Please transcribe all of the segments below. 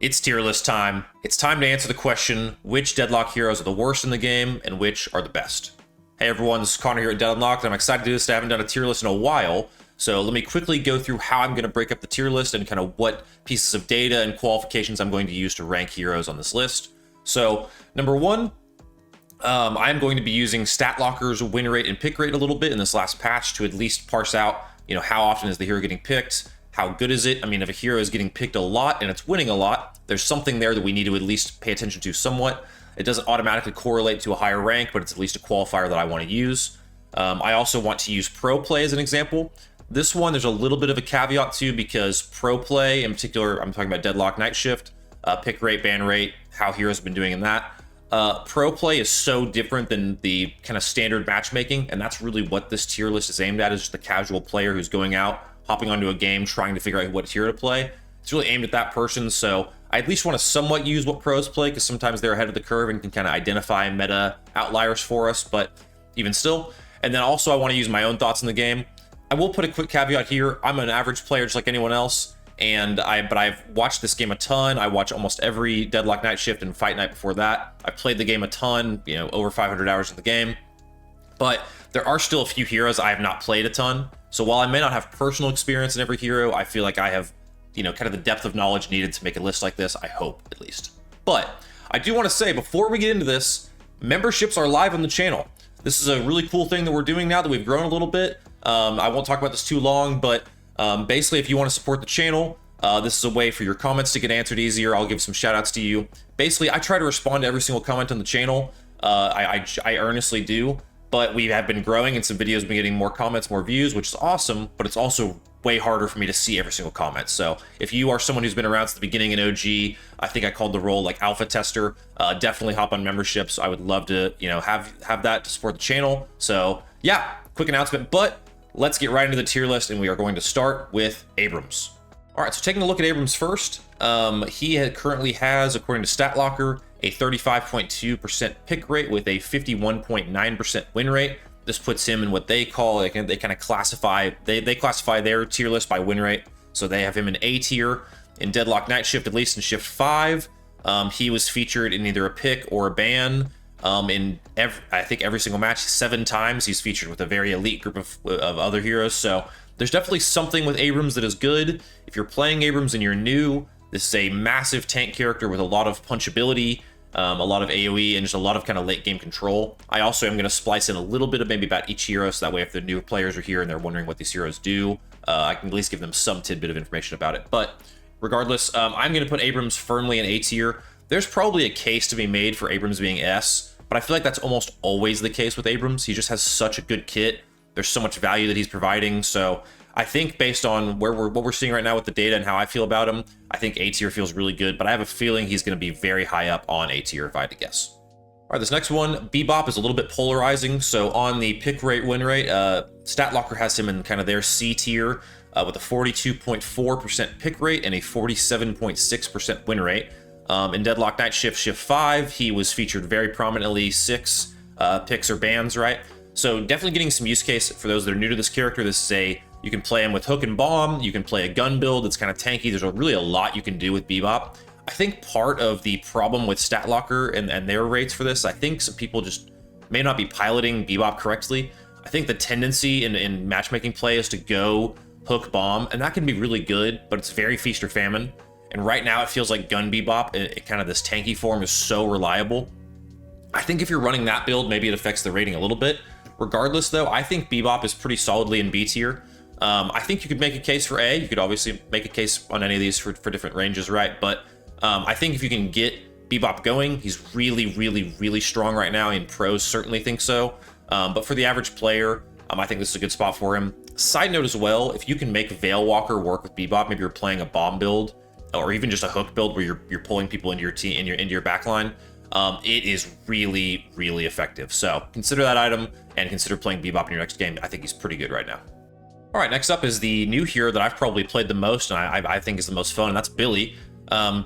It's tier list time. It's time to answer the question, which Deadlock heroes are the worst in the game and which are the best? Hey everyone, this is Connor here at Deadlocked. I'm excited to do this. I haven't done a tier list in a while, so let me quickly go through how I'm going to break up the tier list and kind of what pieces of data and qualifications I'm going to use to rank heroes on this list. So, number one, I'm going to be using stat lockers, win rate, and pick rate a little bit in this last patch to at least parse out, how often is the hero getting picked? How good is it? I mean, if a hero is getting picked a lot and it's winning a lot, there's something there that we need to at least pay attention to somewhat. It doesn't automatically correlate to a higher rank, but it's at least a qualifier that I want to use. I also want to use pro play as an example. This one, there's a little bit of a caveat too, because pro play, in particular, I'm talking about Deadlock Night Shift, pick rate, ban rate, how heroes have been doing in that. Pro play is so different than the kind of standard matchmaking, and that's really what this tier list is aimed at, is just the casual player who's going out, hopping onto a game, trying to figure out what hero to play. It's really aimed at that person, so I at least want to somewhat use what pros play, because sometimes they're ahead of the curve and can kind of identify meta outliers for us, but even still. And then also I want to use my own thoughts in the game. I will put a quick caveat here. I'm an average player just like anyone else, but I've watched this game a ton. I watch almost every Deadlock Night Shift and Fight Night before that. I've played the game a ton, over 500 hours in the game. But there are still a few heroes I have not played a ton. So while I may not have personal experience in every hero, I feel like I have, kind of the depth of knowledge needed to make a list like this, I hope, at least. But I do want to say, before we get into this, memberships are live on the channel. This is a really cool thing that we're doing now that we've grown a little bit. I won't talk about this too long, but basically, if you want to support the channel, this is a way for your comments to get answered easier. I'll give some shout outs to you. Basically, I try to respond to every single comment on the channel. I earnestly do. But we have been growing, and some videos have been getting more comments, more views, which is awesome, but it's also way harder for me to see every single comment. So if you are someone who's been around since the beginning in OG, I think I called the role like alpha tester, definitely hop on memberships. I would love to, have that to support the channel. So yeah, quick announcement, but let's get right into the tier list, and we are going to start with Abrams. All right, so taking a look at Abrams first, he currently has, according to StatLocker, a 35.2% pick rate with a 51.9% win rate. This puts him in what they call, they kind of classify, they classify their tier list by win rate. So they have him in A tier. In Deadlock Night Shift, at least in Shift 5, he was featured in either a pick or a ban. I think every single match, 7 times he's featured with a very elite group of other heroes. So there's definitely something with Abrams that is good. If you're playing Abrams and you're new, this is a massive tank character with a lot of punchability, a lot of AoE, and just a lot of kind of late game control. I also am going to splice in a little bit of maybe about each hero, so that way if the new players are here and they're wondering what these heroes do, I can at least give them some tidbit of information about it. But regardless, I'm going to put Abrams firmly in A tier. There's probably a case to be made for Abrams being S, but I feel like that's almost always the case with Abrams. He just has such a good kit. There's so much value that he's providing, so I think based on what we're seeing right now with the data and how I feel about him, I think A tier feels really good, but I have a feeling he's going to be very high up on A tier if I had to guess. All right, this next one, Bebop, is a little bit polarizing. So on the pick rate, win rate, StatLocker has him in kind of their C tier with a 42.4% pick rate and a 47.6% win rate. In Deadlock Night Shift, Shift 5, he was featured very prominently, 6 picks or bans, right? So definitely getting some use case for those that are new to this character. This is you can play him with hook and bomb, you can play a gun build, it's kind of tanky. There's really a lot you can do with Bebop. I think part of the problem with StatLocker and their rates for this, I think some people just may not be piloting Bebop correctly. I think the tendency in matchmaking play is to go hook bomb, and that can be really good, but it's very feast or famine. And right now it feels like gun Bebop, kind of this tanky form, is so reliable. I think if you're running that build, maybe it affects the rating a little bit. Regardless though, I think Bebop is pretty solidly in B tier. I think you could make a case for A. You could obviously make a case on any of these for different ranges, right? But I think if you can get Bebop going, he's really, really, really strong right now. In pros, certainly think so. But for the average player, I think this is a good spot for him. Side note as well, if you can make Veil Walker work with Bebop, maybe you're playing a bomb build or even just a hook build where you're pulling people into your team into your backline, it is really, really effective. So consider that item and consider playing Bebop in your next game. I think he's pretty good right now. All right, next up is the new hero that I've probably played the most, and I think is the most fun, and that's Billy.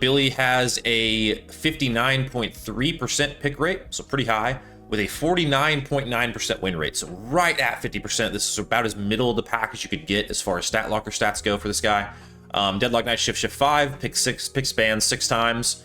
Billy has a 59.3% pick rate, so pretty high, with a 49.9% win rate, so right at 50%. This is about as middle of the pack as you could get as far as StatLocker stats go for this guy. Deadlock Night Shift, Shift 5, picks banned 6 times.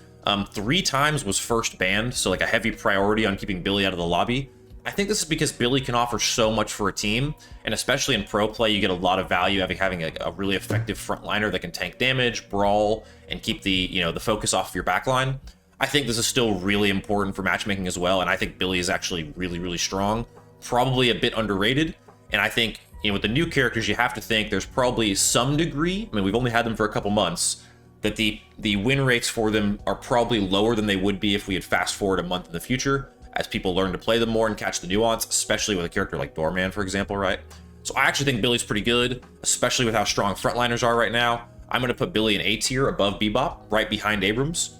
3 times was first banned, so like a heavy priority on keeping Billy out of the lobby. I think this is because Billy can offer so much for a team, and especially in pro play, you get a lot of value having a really effective frontliner that can tank damage, brawl, and keep the focus off of your backline. I think this is still really important for matchmaking as well, and I think Billy is actually really, really strong. Probably a bit underrated, and I think, with the new characters, you have to think there's probably some degree, I mean, we've only had them for a couple months, that the win rates for them are probably lower than they would be if we had fast forward a month in the future, as people learn to play them more and catch the nuance, especially with a character like Doorman, for example, right? So I actually think Billy's pretty good, especially with how strong frontliners are right now. I'm going to put Billy in A tier above Bebop, right behind Abrams.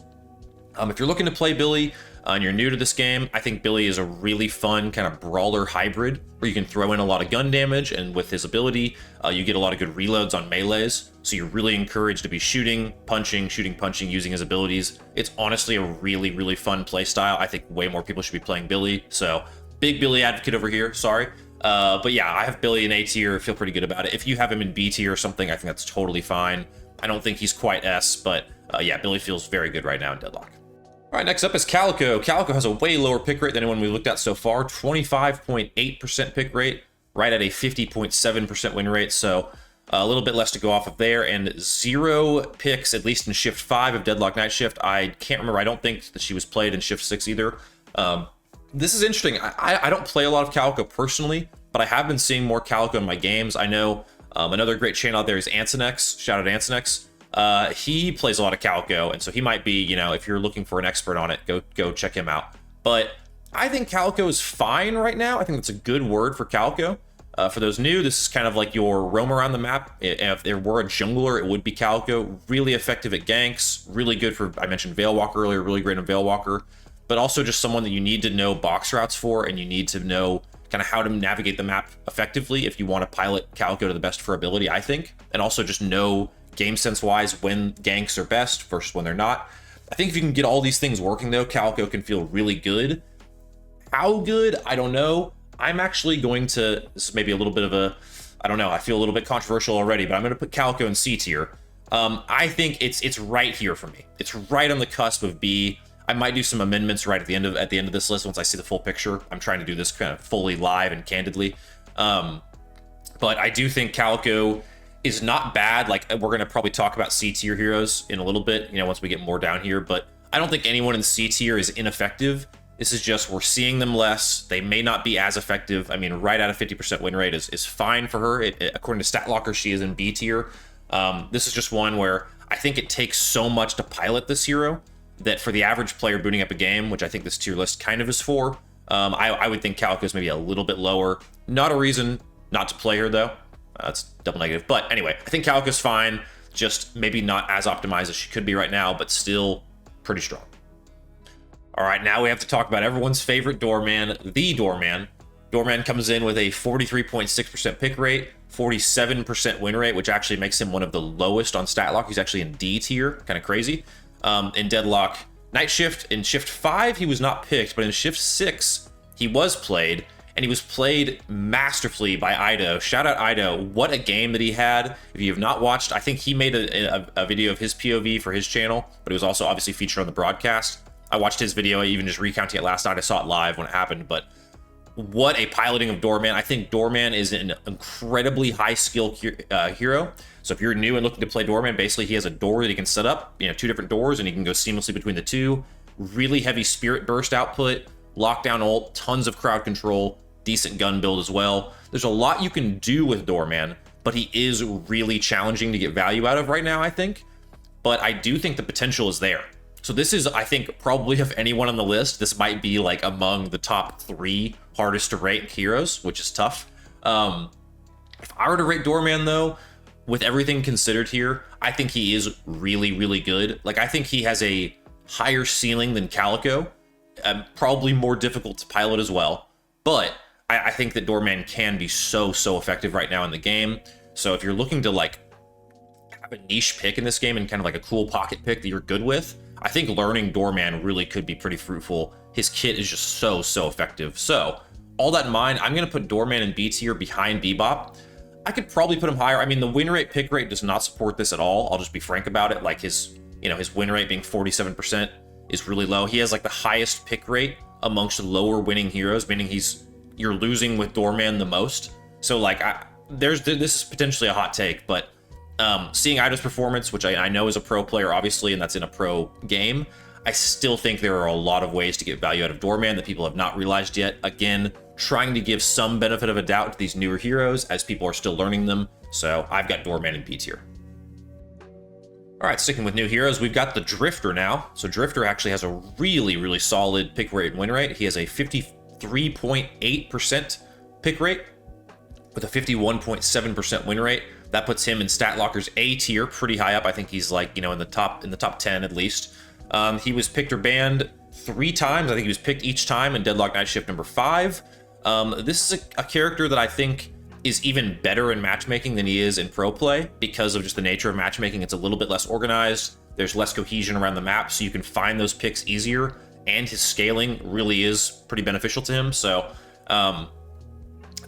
If you're looking to play Billy and you're new to this game, I think Billy is a really fun kind of brawler hybrid where you can throw in a lot of gun damage, and with his ability, you get a lot of good reloads on melees. So you're really encouraged to be shooting, punching, using his abilities. It's honestly a really, really fun play style. I think way more people should be playing Billy. So big Billy advocate over here, sorry. But yeah, I have Billy in A tier, feel pretty good about it. If you have him in B tier or something, I think that's totally fine. I don't think he's quite S, but yeah, Billy feels very good right now in Deadlock. All right, next up is Calico. Calico has a way lower pick rate than anyone we looked at so far, 25.8% pick rate, right at a 50.7% win rate, so a little bit less to go off of there, and 0 picks, at least in Shift 5 of Deadlock Night Shift. I can't remember, I don't think that she was played in Shift 6 either. This is interesting. I don't play a lot of Calico personally, but I have been seeing more Calico in my games. I know another great channel out there is Ansonex, shout out Ansonex. He plays a lot of Calico, and so he might be, if you're looking for an expert on it, go check him out. But I think Calico is fine right now. I think that's a good word for Calico. For those new, this is kind of like your roam around the map. If there were a jungler, it would be Calico. Really effective at ganks, really good for, I mentioned Veilwalker earlier, really great on Veilwalker, but also just someone that you need to know box routes for, and you need to know kind of how to navigate the map effectively if you want to pilot Calico to the best of her ability, I think, and also just know game sense wise when ganks are best versus when they're not. I think if you can get all these things working though, Calico can feel really good. How good? I don't know. I'm actually going to, this is maybe a little bit of a, I don't know, I feel a little bit controversial already, but I'm going to put Calico in C tier. I think it's right here for me. It's right on the cusp of B. I might do some amendments right at the end of this list once I see the full picture. I'm trying to do this kind of fully live and candidly. But I do think Calico is not bad. Like, we're going to probably talk about C tier heroes in a little bit, once we get more down here, but I don't think anyone in C tier is ineffective. This is just, we're seeing them less. They may not be as effective. I mean, right at a 50% win rate is fine for her. According to StatLocker, she is in B tier. This is just one where I think it takes so much to pilot this hero that for the average player booting up a game, which I think this tier list kind of is for, I would think Calico is maybe a little bit lower. Not a reason not to play her though. That's double negative. But anyway, I think Calico's fine. Just maybe not as optimized as she could be right now, but still pretty strong. All right, now we have to talk about everyone's favorite Doorman, the Doorman. Doorman comes in with a 43.6% pick rate, 47% win rate, which actually makes him one of the lowest on StatLock. He's actually in D tier, kind of crazy. In Deadlock Night Shift, in Shift 5, he was not picked, but in Shift 6, he was played, and he was played masterfully by Ido. Shout out Ido. What a game that he had. If you have not watched, I think he made a video of his POV for his channel, but it was also obviously featured on the broadcast. I watched his video, even just recounting it last night. I saw it live when it happened, but what a piloting of Doorman. I think Doorman is an incredibly high skill hero. So if you're new and looking to play Doorman, basically he has a door that he can set up, 2 different doors, and he can go seamlessly between the 2. Really heavy spirit burst output, lockdown ult, tons of crowd control, decent gun build as well. There's a lot you can do with Doorman, but he is really challenging to get value out of right now, I think. But I do think the potential is there. So this is, I think, probably of anyone on the list, this might be like among the top 3 hardest to rate heroes, which is tough. If I were to rate Doorman though, with everything considered here, I think he is really, really good. Like, I think he has a higher ceiling than Calico, probably more difficult to pilot as well. But I think that Doorman can be so effective right now in the game. So if you're looking to like have a niche pick in this game and kind of like a cool pocket pick that you're good with, I think learning Doorman really could be pretty fruitful. His kit is just so effective. So all that in mind, I'm going to put Doorman in B tier behind Bebop. I could probably put him higher. I mean, the win rate, pick rate does not support this at all. I'll just be frank about it. Like his, you know, his win rate being 47% is really low. He has like the highest pick rate amongst lower winning heroes, meaning you're losing with Doorman the most. So like this is potentially a hot take, but seeing Ida's performance, which I know is a pro player, obviously, and that's in a pro game, I still think there are a lot of ways to get value out of Doorman that people have not realized yet. Again, trying to give some benefit of a doubt to these newer heroes as people are still learning them. So I've got Doorman in B tier. All right, sticking with new heroes, we've got the Drifter now. So Drifter actually has a really, really solid pick rate and win rate. He has a 53.8% pick rate with a 51.7% win rate. That puts him in StatLocker's A tier, pretty high up. I think he's like, you know, in the top 10 at least. He was picked or banned 3 times. I think he was picked each time in Deadlock Night Shift number 5. This is a character that I think is even better in matchmaking than he is in pro play because of just the nature of matchmaking. It's a little bit less organized. There's less cohesion around the map, so you can find those picks easier, and his scaling really is pretty beneficial to him. So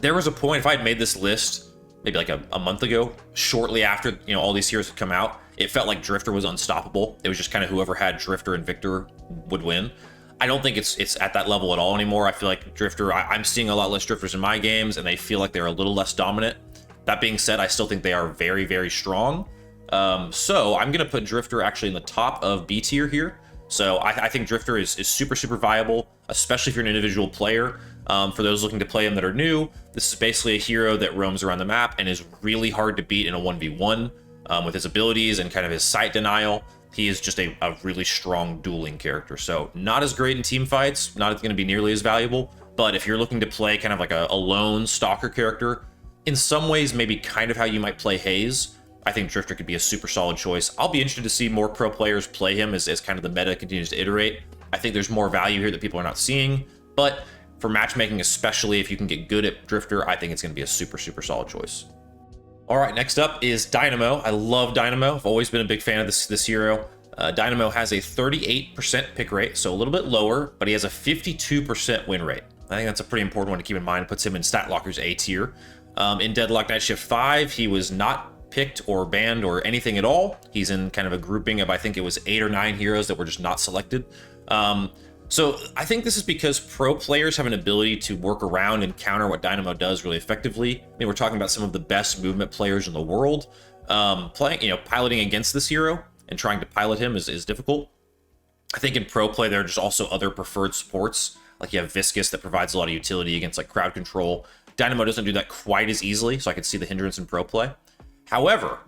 there was a point, if I had made this list maybe like a month ago, shortly after, you know, all these heroes had come out, it felt like Drifter was unstoppable. It was just kind of whoever had Drifter and Victor would win. I don't think it's at that level at all anymore. I feel like Drifter, I'm seeing a lot less Drifters in my games, and they feel like they're a little less dominant. That being said, I still think they are very, very strong. So I'm going to put Drifter actually in the top of B tier here. So I think Drifter is super, super viable, especially if you're an individual player. For those looking to play him that are new, this is basically a hero that roams around the map and is really hard to beat in a 1v1 with his abilities and kind of his sight denial. He is just a really strong dueling character. So not as great in team fights, not going to be nearly as valuable. But if you're looking to play kind of like a lone stalker character, in some ways maybe kind of how you might play Haze, I think Drifter could be a super solid choice. I'll be interested to see more pro players play him as kind of the meta continues to iterate. I think there's more value here that people are not seeing. But for matchmaking, especially if you can get good at Drifter, I think it's going to be a super, super solid choice. All right, next up is Dynamo. I love Dynamo. I've always been a big fan of this hero. Dynamo has a 38% pick rate, so a little bit lower, but he has a 52% win rate. I think that's a pretty important one to keep in mind. It puts him in StatLocker's A tier. In Deadlock Night Shift 5, he was not picked or banned or anything at all. He's in kind of a grouping of, I think it was 8 or 9 heroes that were just not selected. So I think this is because pro players have an ability to work around and counter what Dynamo does really effectively. I mean, we're talking about some of the best movement players in the world. Piloting against this hero and trying to pilot him is difficult. I think in pro play, there are just also other preferred supports. Like you have Viscous that provides a lot of utility against like crowd control. Dynamo doesn't do that quite as easily, so I could see the hindrance in pro play. However,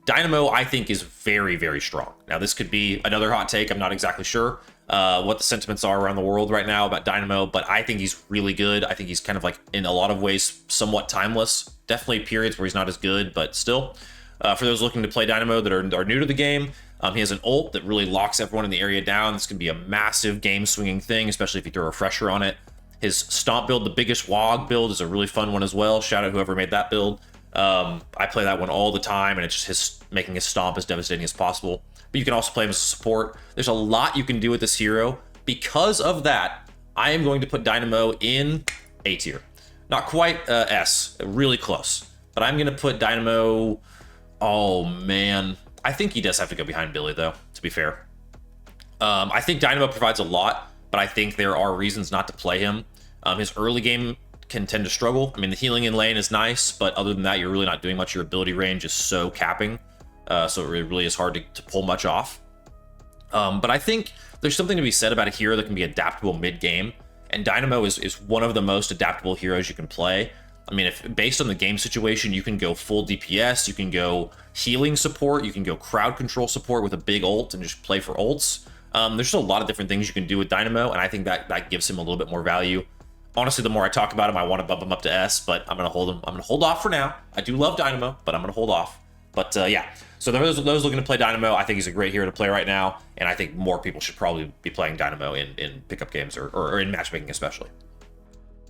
Dynamo, I think, is very, very strong. Now, this could be another hot take. I'm not exactly sure what the sentiments are around the world right now about Dynamo, but I think he's really good. I think he's kind of like, in a lot of ways, somewhat timeless. Definitely periods where he's not as good, but still. For those looking to play Dynamo that are new to the game, he has an ult that really locks everyone in the area down. This can be a massive game-swinging thing, especially if you throw a refresher on it. His Stomp build, the biggest WOG build, is a really fun one as well. Shout out whoever made that build. I play that one all the time, and it's just making his Stomp as devastating as possible. But you can also play him as a support. There's a lot you can do with this hero. Because of that, I am going to put Dynamo in A tier. Not quite S, really close. But I'm going to put Dynamo... Oh, man. I think he does have to go behind Billy, though, to be fair. I think Dynamo provides a lot, but I think there are reasons not to play him. His early game can tend to struggle. I mean, the healing in lane is nice, but other than that, you're really not doing much. Your ability range is so capping, so it really is hard to pull much off. But I think there's something to be said about a hero that can be adaptable mid-game, and Dynamo is one of the most adaptable heroes you can play. I mean, if based on the game situation, you can go full DPS, you can go healing support, you can go crowd control support with a big ult and just play for ults. There's just a lot of different things you can do with Dynamo, and I think that gives him a little bit more value. Honestly, the more I talk about him, I want to bump him up to S, but I'm gonna hold off for now. I do love Dynamo, but I'm gonna hold off. But yeah, so those looking to play Dynamo, I think he's a great hero to play right now, and I think more people should probably be playing Dynamo in pickup games or in matchmaking especially.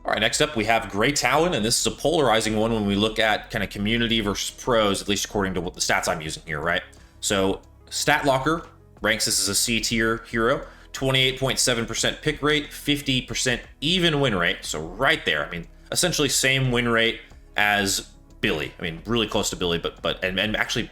All right, next up we have Grey Talon, and this is a polarizing one when we look at kind of community versus pros, at least according to what the stats I'm using here, right? So StatLocker ranks this as a C tier hero, 28.7% pick rate, 50% even win rate. So right there, I mean, essentially same win rate as Billy. I mean, really close to Billy, and actually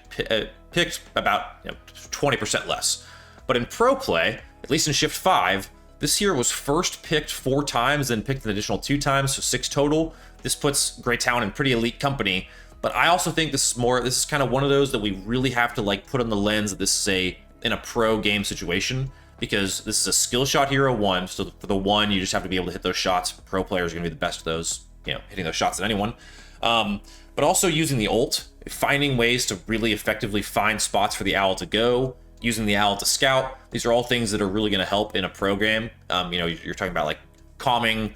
picked about 20% less. But in pro play, at least in Shift 5, this hero was first picked 4 times, then picked an additional 2 times, so 6 total. This puts Great Talon in pretty elite company. But I also think this is kind of one of those that we really have to like put on the lens that this is in a pro game situation, because this is a skill shot hero 1. So for the 1, you just have to be able to hit those shots. Pro players are going to be the best of those, hitting those shots than anyone. But also using the ult, finding ways to really effectively find spots for the owl to go, using the owl to scout. These are all things that are really going to help in a pro game. You're talking about like calming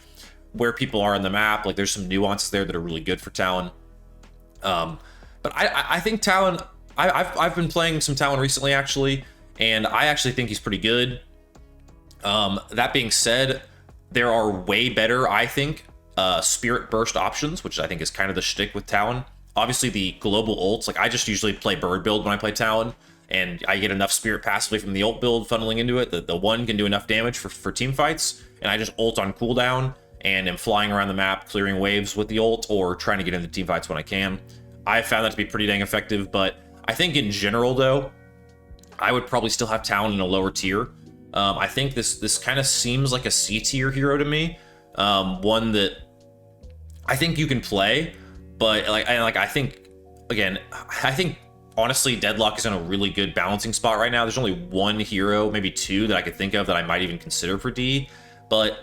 where people are on the map. Like there's some nuances there that are really good for Talon. But I think Talon, I've been playing some Talon recently actually, and I actually think he's pretty good. That being said, there are way better, I think, Spirit Burst options, which I think is kind of the shtick with Talon. Obviously the global ults, like I just usually play bird build when I play Talon, and I get enough spirit passively from the ult build funneling into it that the 1 can do enough damage for team fights, and I just ult on cooldown and am flying around the map, clearing waves with the ult, or trying to get into team fights when I can. I found that to be pretty dang effective, but I think in general, though, I would probably still have Talon in a lower tier. I think this kind of seems like a C tier hero to me. One that I think you can play, but I think honestly, Deadlock is in a really good balancing spot right now. There's only 1 hero, maybe 2 that I could think of that I might even consider for D, but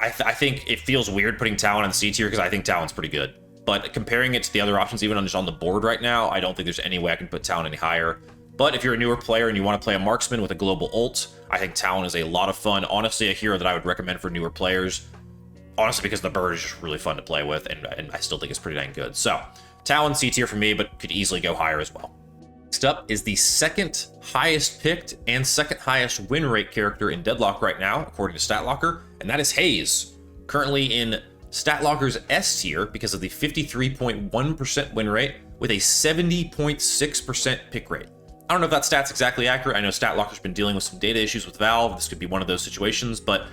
I think it feels weird putting Talon in C tier because I think Talon's pretty good. But comparing it to the other options, even just on the board right now, I don't think there's any way I can put Talon any higher. But if you're a newer player and you want to play a marksman with a global ult, I think Talon is a lot of fun. Honestly, a hero that I would recommend for newer players. Honestly, because the bird is just really fun to play with, and I still think it's pretty dang good. So, Talon C tier for me, but could easily go higher as well. Next up is the second highest picked and second highest win rate character in Deadlock right now, according to StatLocker, and that is Haze. Currently in StatLocker's S tier because of the 53.1% win rate with a 70.6% pick rate. I don't know if that stat's exactly accurate. I know StatLocker's been dealing with some data issues with Valve. This could be one of those situations, but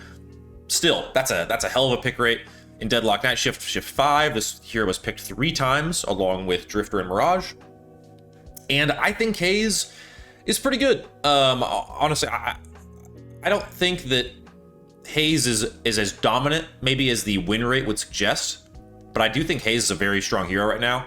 still, that's a hell of a pick rate. In Deadlock Night Shift 5, this hero was picked 3 times, along with Drifter and Mirage. And I think Haze is pretty good. Honestly, I don't think that Haze is as dominant, maybe, as the win rate would suggest, but I do think Haze is a very strong hero right now.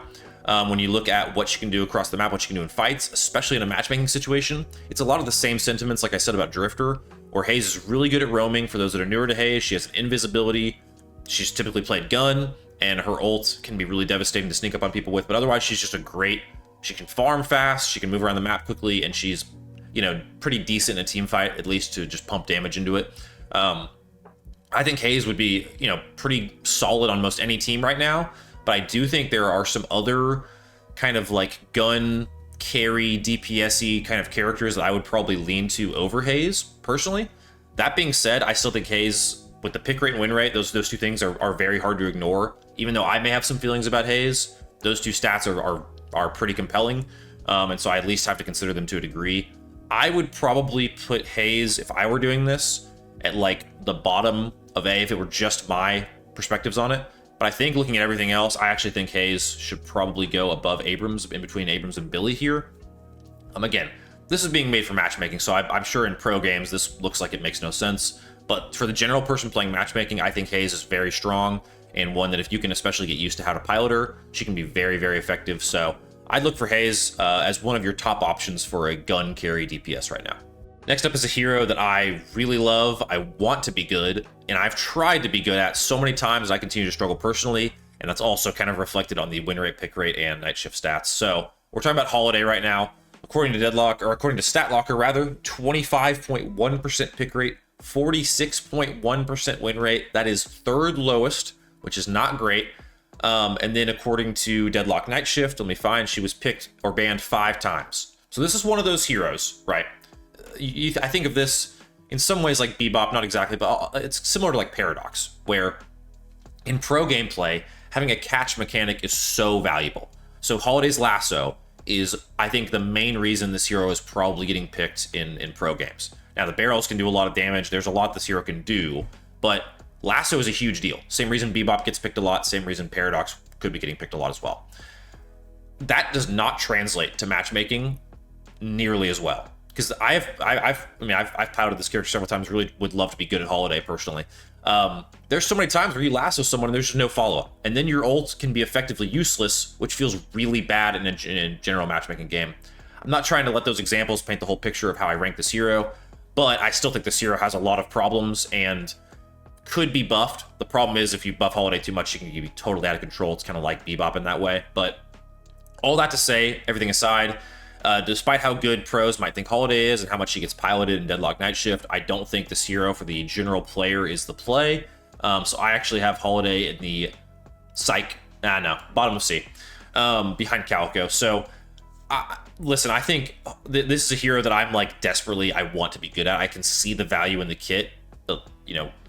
When you look at what she can do across the map, what she can do in fights, especially in a matchmaking situation, it's a lot of the same sentiments like I said about Drifter, where Haze is really good at roaming. For those that are newer to Haze, she has an invisibility. She's typically played gun, and her ult can be really devastating to sneak up on people with, but otherwise she's just she can farm fast, she can move around the map quickly, and she's, pretty decent in a team fight, at least to just pump damage into it. I think Haze would be, pretty solid on most any team right now, but I do think there are some other kind of like gun carry DPS-y kind of characters that I would probably lean to over Haze, personally. That being said, I still think Haze, with the pick rate and win rate, those 2 things are very hard to ignore. Even though I may have some feelings about Haze, those 2 stats are pretty compelling, and so I at least have to consider them to a degree. I would probably put Haze, if I were doing this, at like the bottom of A if it were just my perspectives on it. But I think looking at everything else, I actually think Haze should probably go above Abrams, in between Abrams and Billy here. Again, this is being made for matchmaking, so I'm sure in pro games this looks like it makes no sense. But for the general person playing matchmaking, I think Haze is very strong, and one that if you can especially get used to how to pilot her, she can be very, very effective. So I'd look for Haze as one of your top options for a gun carry DPS right now. Next up is a hero that I really love, I want to be good, and I've tried to be good at so many times I continue to struggle personally, and that's also kind of reflected on the win rate, pick rate, and night shift stats. So we're talking about Holliday right now. According to StatLocker rather, 25.1% pick rate, 46.1% win rate. That is 3rd lowest, which is not great. And then according to Deadlock Night Shift, let me find, she was picked or banned 5 times. So this is one of those heroes, right? I think of this in some ways like Bebop, not exactly, but it's similar to like Paradox, where in pro gameplay, having a catch mechanic is so valuable. So Holliday's Lasso is, I think, the main reason this hero is probably getting picked in pro games. Now, the barrels can do a lot of damage. There's a lot this hero can do, but Lasso is a huge deal. Same reason Bebop gets picked a lot, same reason Paradox could be getting picked a lot as well. that does not translate to matchmaking nearly as well. Because I've pouted this character several times. Really would love to be good at Holliday personally. There's so many times where you lasso someone and there's just no follow-up, and then your ult can be effectively useless, which feels really bad in a general matchmaking game. I'm not trying to let those examples paint the whole picture of how I rank this hero, but I still think this hero has a lot of problems and could be buffed. The problem is if you buff Holliday too much, she can be totally out of control. It's kind of like Bebop in that way. But all that to say, everything aside, despite how good pros might think Holliday is and how much she gets piloted in Deadlock Night Shift, I don't think this hero for the general player is the play. So I actually have Holliday in the bottom of C, behind Calico. So listen, I think this is a hero that I'm like desperately, I want to be good at. I can see the value in the kit,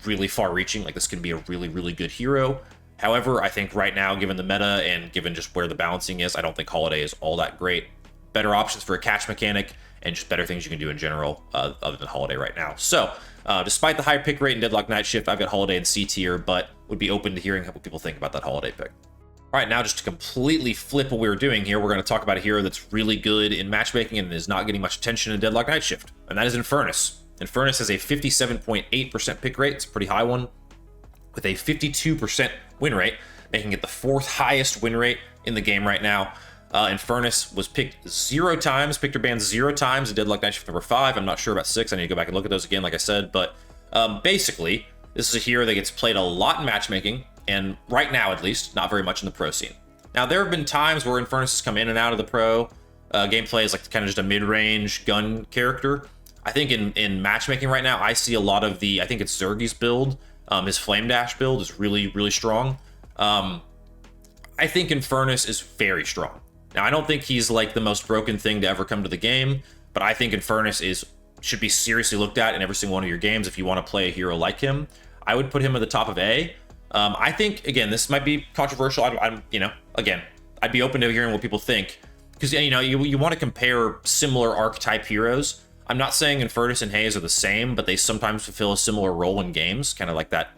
really far reaching. Like this can be a really, really good hero. However, I think right now, given the meta and given just where the balancing is, I don't think Holliday is all that great. Better options for a catch mechanic and just better things you can do in general other than Holliday right now. So despite the high pick rate in Deadlock Night Shift, I've got Holliday in C tier, but would be open to hearing what people think about that Holliday pick. All right, now just to completely flip what we were doing here, we're going to talk about a hero that's really good in matchmaking and is not getting much attention in Deadlock Night Shift, and that is Infernus. Infernus has a 57.8% pick rate. It's a pretty high one, with a 52% win rate, making it the 4th highest win rate in the game right now. Infernus was picked 0 times, picked or banned 0 times in Deadlock Night Shift number 5. I'm not sure about 6. I need to go back and look at those again, like I said. But basically, this is a hero that gets played a lot in matchmaking, and right now, at least, not very much in the pro scene. Now, there have been times where Infernus has come in and out of the pro gameplay as like kind of just a mid-range gun character. I think in matchmaking right now, I see a lot of I think it's Zergi's build. His Flame Dash build is really, really strong. I think Infernus is very strong. Now, I don't think he's like the most broken thing to ever come to the game, but I think Infernus should be seriously looked at in every single one of your games if you want to play a hero like him. I would put him at the top of A. I think, again, this might be controversial. Again, I'd be open to hearing what people think, because you want to compare similar archetype heroes. I'm not saying Infernus and Haze are the same, but they sometimes fulfill a similar role in games, kind of like that.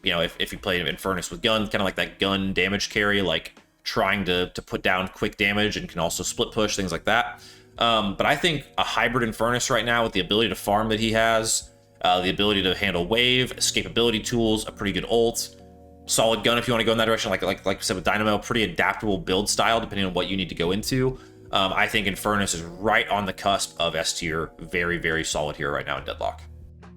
If you play Infernus with gun, kind of like that gun damage carry, like trying to put down quick damage and can also split push, things like that. But I think a hybrid Infernus right now with the ability to farm that he has, the ability to handle wave, escapability tools, a pretty good ult, solid gun if you want to go in that direction, like I said with Dynamo, pretty adaptable build style depending on what you need to go into. I think Infernus is right on the cusp of S tier. Very, very solid hero right now in Deadlock.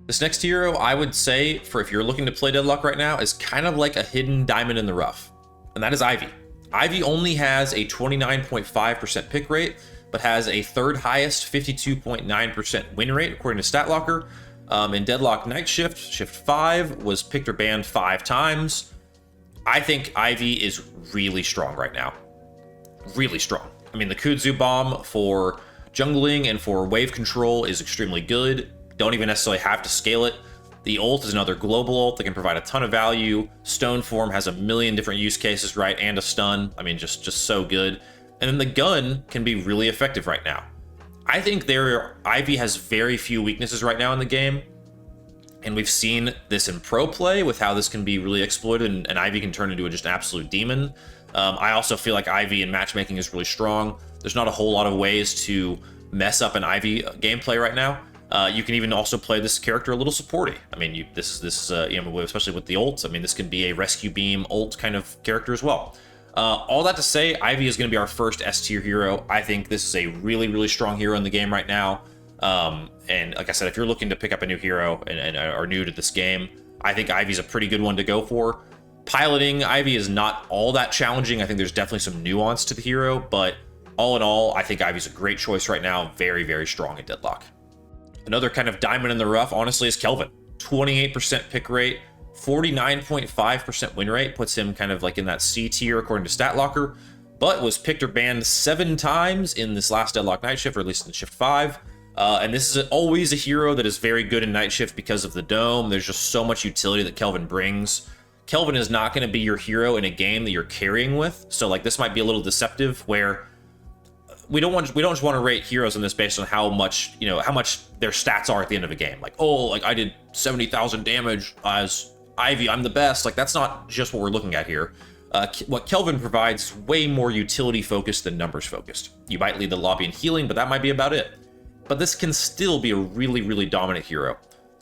This next hero, I would say, for if you're looking to play Deadlock right now, is kind of like a hidden diamond in the rough, and that is Ivy. Ivy only has a 29.5% pick rate, but has a 3rd highest 52.9% win rate, according to StatLocker. In Deadlock Night Shift, Shift 5, was picked or banned 5 times. I think Ivy is really strong right now. Really strong. I mean, the Kudzu Bomb for jungling and for wave control is extremely good. Don't even necessarily have to scale it. The ult is another global ult that can provide a ton of value. Stone Form has a million different use cases, right? And a stun. I mean, just so good. And then the gun can be really effective right now. I think Ivy has very few weaknesses right now in the game. And we've seen this in pro play with how this can be really exploited, and Ivy can turn into just an absolute demon. I also feel like Ivy in matchmaking is really strong. There's not a whole lot of ways to mess up an Ivy gameplay right now. You can even also play this character a little supporty. I mean, this is especially with the ult. I mean, this can be a rescue beam ult kind of character as well. All that to say, Ivy is going to be our first S tier hero. I think this is a really, really strong hero in the game right now. And like I said, if you're looking to pick up a new hero and are new to this game, I think Ivy's a pretty good one to go for. Piloting Ivy is not all that challenging. I think there's definitely some nuance to the hero, but all in all, I think Ivy's a great choice right now. Very, very strong at Deadlock. Another kind of diamond in the rough, honestly, is Kelvin. 28% pick rate, 49.5% win rate, puts him kind of like in that C tier according to StatLocker, but was picked or banned 7 times in this last Deadlock Night Shift, or at least in Shift 5. And this is always a hero that is very good in Night Shift because of the dome. There's just so much utility that Kelvin brings. Kelvin is not going to be your hero in a game that you're carrying with, so like this might be a little deceptive where we don't just want to rate heroes in this based on how much their stats are at the end of a game. Like, oh, like I did 70,000 damage as Ivy, I'm the best. Like that's not just what we're looking at here. What Kelvin provides is way more utility focused than numbers focused. You might lead the lobby in healing, but that might be about it. But this can still be a really, really dominant hero.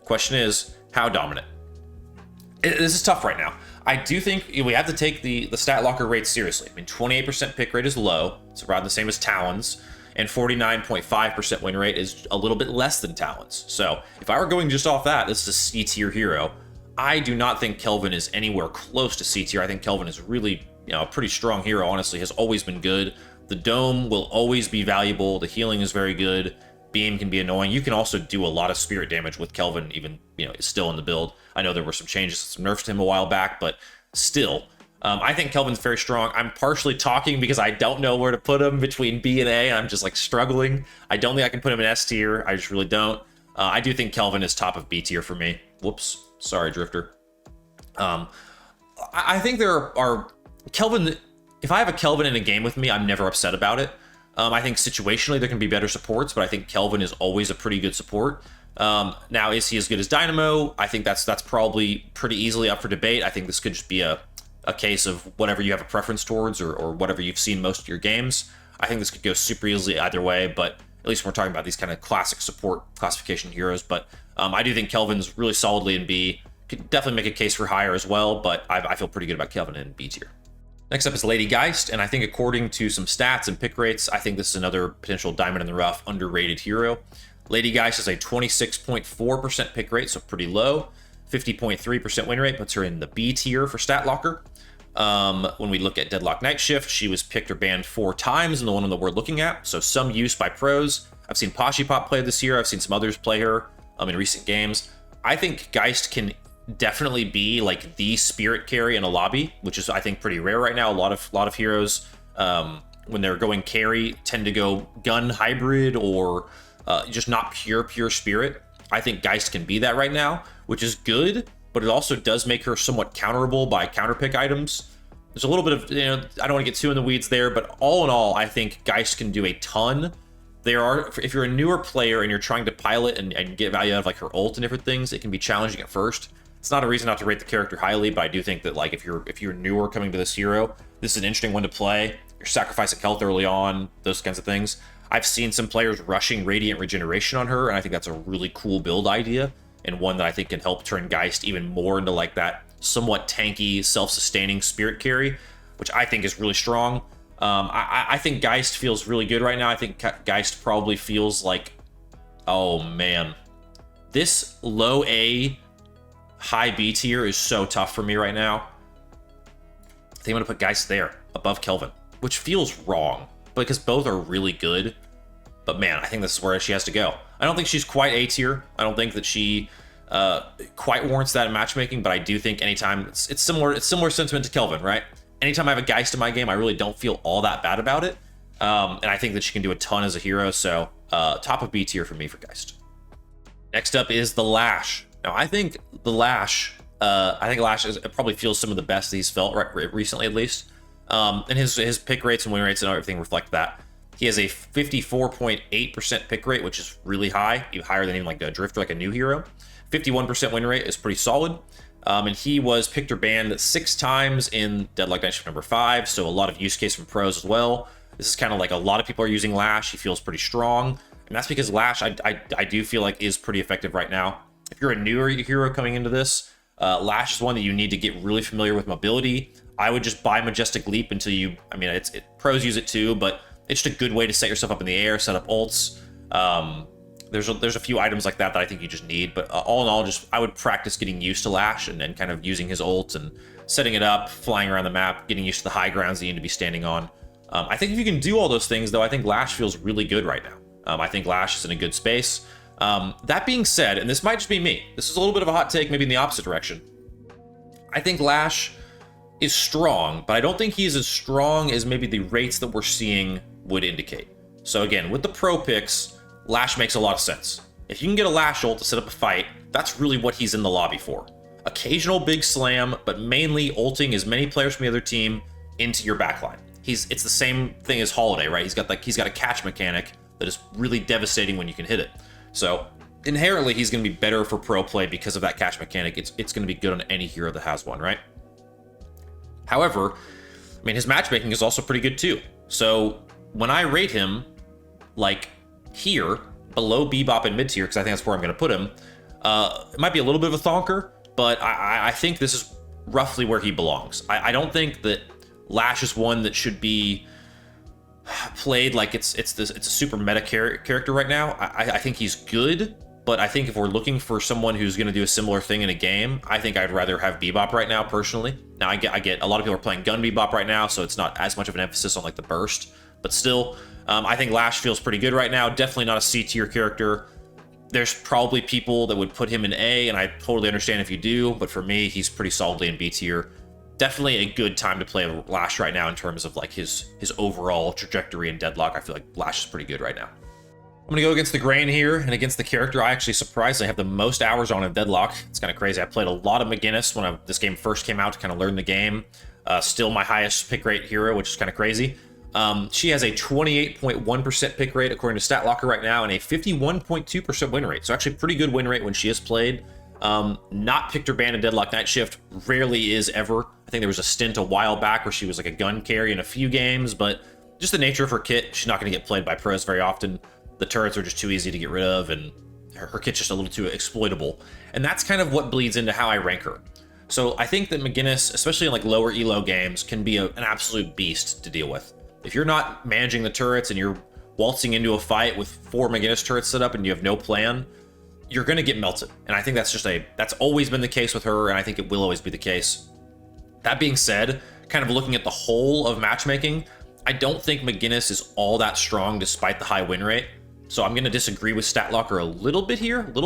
Question is, how dominant? This is tough right now. I do think we have to take the stat locker rate seriously. I mean, 28% pick rate is low. It's around the same as Talon's. And 49.5% win rate is a little bit less than Talon's. So if I were going just off that, this is a C tier hero. I do not think Kelvin is anywhere close to C tier. I think Kelvin is really, a pretty strong hero, honestly, has always been good. The dome will always be valuable. The healing is very good. Beam can be annoying. You can also do a lot of spirit damage with Kelvin, even, is still in the build. I know there were some changes, some nerfs to him a while back, but still, I think Kelvin's very strong. I'm partially talking because I don't know where to put him between B and A. I'm just like struggling. I don't think I can put him in S tier. I just really don't. I do think Kelvin is top of B tier for me. Whoops. Sorry, Drifter. I think there are Kelvin. If I have a Kelvin in a game with me, I'm never upset about it. I think situationally there can be better supports, but I think Kelvin is always a pretty good support. Now, is he as good as Dynamo? I think that's probably pretty easily up for debate. I think this could just be a case of whatever you have a preference towards or whatever you've seen most of your games. I think this could go super easily either way, but at least we're talking about these kind of classic support classification heroes. But I do think Kelvin's really solidly in B. Could definitely make a case for higher as well, but I feel pretty good about Kelvin in B tier. Next up is Lady Geist, and I think according to some stats and pick rates, I think this is another potential diamond in the rough, underrated hero. Lady Geist has a 26.4% pick rate, so pretty low. 50.3% win rate puts her in the B tier for stat locker. When we look at Deadlock Night Shift, she was picked or banned 4 times in the one that we're looking at, so some use by pros. I've seen Pashi Pop play this year. I've seen some others play her in recent games. I think Geist can definitely be like the spirit carry in a lobby, which is I think pretty rare right now. A lot of heroes when they're going carry tend to go gun hybrid or just not pure spirit. I think Geist can be that right now, which is good, but it also does make her somewhat counterable by counterpick items. There's a little bit of, I don't want to get too in the weeds there, but all in all, I think Geist can do a ton. If you're a newer player and you're trying to pilot and get value out of like her ult and different things, it can be challenging at first. It's not a reason not to rate the character highly, but I do think that like if you're newer coming to this hero, this is an interesting one to play. You're sacrificing health early on, those kinds of things. I've seen some players rushing Radiant Regeneration on her, and I think that's a really cool build idea, and one that I think can help turn Geist even more into like that somewhat tanky, self-sustaining spirit carry, which I think is really strong. I think Geist feels really good right now. I think Geist probably feels like, oh man, this low A, high B tier is so tough for me right now. I think I'm gonna put Geist there above Kelvin, which feels wrong because both are really good. But man, I think this is where she has to go. I don't think she's quite A tier. I don't think that she quite warrants that in matchmaking, but I do think anytime it's similar sentiment to Kelvin, right? Anytime I have a Geist in my game, I really don't feel all that bad about it. And I think that she can do a ton as a hero, so top of B tier for me for Geist. Next up is the Lash. Now, I think the Lash, Lash probably feels some of the best he's felt recently, at least. And his pick rates and win rates and everything reflect that. He has a 54.8% pick rate, which is really high, even higher than even like a Drifter, like a new hero. 51% win rate is pretty solid. And he was picked or banned 6 times in Deadlock Night Shift number 5, so a lot of use case from pros as well. This is kind of like a lot of people are using Lash. He feels pretty strong, and that's because Lash, I do feel like is pretty effective right now. If you're a newer hero coming into this, Lash is one that you need to get really familiar with mobility. I would just buy Majestic Leap until you, pros use it too, but it's just a good way to set yourself up in the air, set up ults. There's a few items like that I think you just need, but all in all, I would practice getting used to Lash and kind of using his ult and setting it up, flying around the map, getting used to the high grounds that you need to be standing on. I think if you can do all those things, though, I think Lash feels really good right now. I think Lash is in a good space. That being said, and this might just be me, this is a little bit of a hot take, maybe in the opposite direction. I think Lash is strong, but I don't think he's as strong as maybe the rates that we're seeing would indicate. So again, with the pro picks, Lash makes a lot of sense. If you can get a Lash ult to set up a fight, that's really what he's in the lobby for. Occasional big slam, but mainly ulting as many players from the other team into your backline. It's the same thing as Holliday, right? He's got a catch mechanic that is really devastating when you can hit it. So inherently, he's going to be better for pro play because of that catch mechanic. It's going to be good on any hero that has one, right? However, I mean, his matchmaking is also pretty good too. So when I rate him, like here, below Bebop and mid tier, because I think that's where I'm going to put him, it might be a little bit of a thonker, but I think this is roughly where he belongs. I don't think that Lash is one that should be played like it's a super meta character right now. I think he's good, but I think if we're looking for someone who's going to do a similar thing in a game, I think I'd rather have Bebop right now, personally. Now, I get a lot of people are playing gun Bebop right now, so it's not as much of an emphasis on like the burst, but still, I think Lash feels pretty good right now. Definitely not a C tier character. There's probably people that would put him in A, and I totally understand if you do, but for me, he's pretty solidly in B tier. Definitely a good time to play Lash right now in terms of like his overall trajectory in Deadlock. I feel like Lash is pretty good right now. I'm gonna go against the grain here, and against the character I actually surprisingly have the most hours on in Deadlock. It's kind of crazy. I played a lot of McGinnis when this game first came out to kind of learn the game. Still my highest pick rate hero, which is kind of crazy. She has a 28.1% pick rate according to StatLocker right now, and a 51.2% win rate. So actually pretty good win rate when she is played. Not picked or banned in Deadlock Night Shift, rarely is ever. I think there was a stint a while back where she was like a gun carry in a few games, but just the nature of her kit, she's not going to get played by pros very often. The turrets are just too easy to get rid of, and her kit's just a little too exploitable. And that's kind of what bleeds into how I rank her. So I think that McGinnis, especially in like lower elo games, can be an absolute beast to deal with. If you're not managing the turrets and you're waltzing into a fight with 4 McGinnis turrets set up and you have no plan, you're going to get melted. And I think that's always been the case with her, and I think it will always be the case. That being said, kind of looking at the whole of matchmaking, I don't think McGinnis is all that strong despite the high win rate. So I'm going to disagree with StatLocker a little bit here, and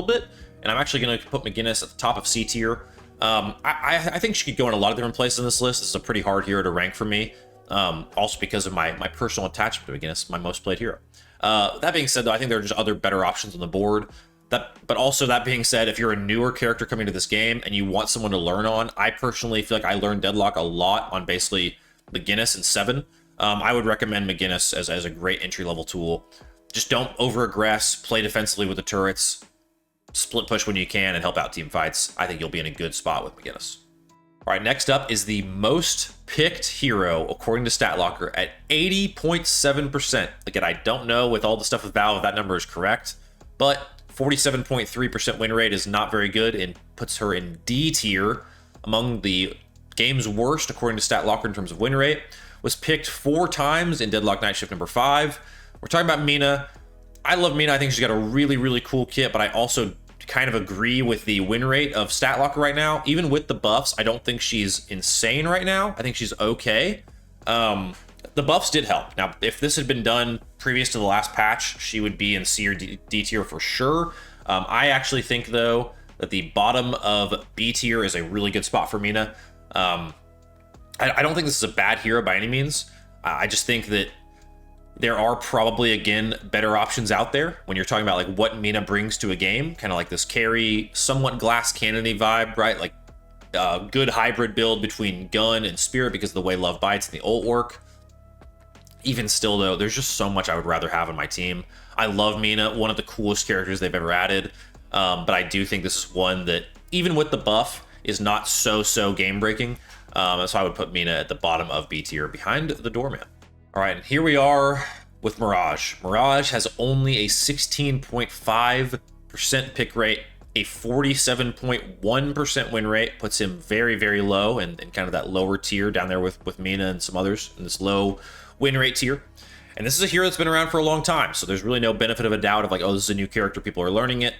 I'm actually going to put McGinnis at the top of C tier. I think she could go in a lot of different places in this list. This is a pretty hard hero to rank for me, also because of my personal attachment to McGinnis, my most played hero. That being said, though, I think there are just other better options on the board. But also, that being said, if you're a newer character coming to this game and you want someone to learn on, I personally feel like I learned Deadlock a lot on basically McGinnis and 7. I would recommend McGinnis as a great entry-level tool. Just don't over-aggress, play defensively with the turrets, split push when you can, and help out team fights. I think you'll be in a good spot with McGinnis. All right, next up is the most picked hero, according to StatLocker, at 80.7%. Again, I don't know with all the stuff with Valve if that number is correct, but 47.3% win rate is not very good and puts her in D tier among the game's worst, according to StatLocker in terms of win rate. Was picked 4 times in Deadlock Night Shift number 5. We're talking about Mina. I love Mina. I think she's got a really, really cool kit, but I also kind of agree with the win rate of StatLocker right now. Even with the buffs, I don't think she's insane right now. I think she's okay. The buffs did help. Now, if this had been done previous to the last patch, she would be in C or D tier for sure. I actually think, though, that the bottom of B tier is a really good spot for Mina. I don't think this is a bad hero by any means. I just think that there are probably, again, better options out there when you're talking about like what Mina brings to a game, kind of like this carry, somewhat glass cannon-y vibe, right? Like a good hybrid build between gun and spirit because of the way love bites and the ult work. Even still, though, there's just so much I would rather have on my team. I love Mina, one of the coolest characters they've ever added, but I do think this is one that, even with the buff, is not so game-breaking. So I would put Mina at the bottom of B tier behind the Doorman. All right, and here we are with Mirage. Mirage has only a 16.5% pick rate, a 47.1% win rate, puts him very low and kind of that lower tier down there with Mina and some others in this low win rate tier. And this is a hero that's been around for a long time, so there's really no benefit of a doubt of like, oh, this is a new character, people are learning it.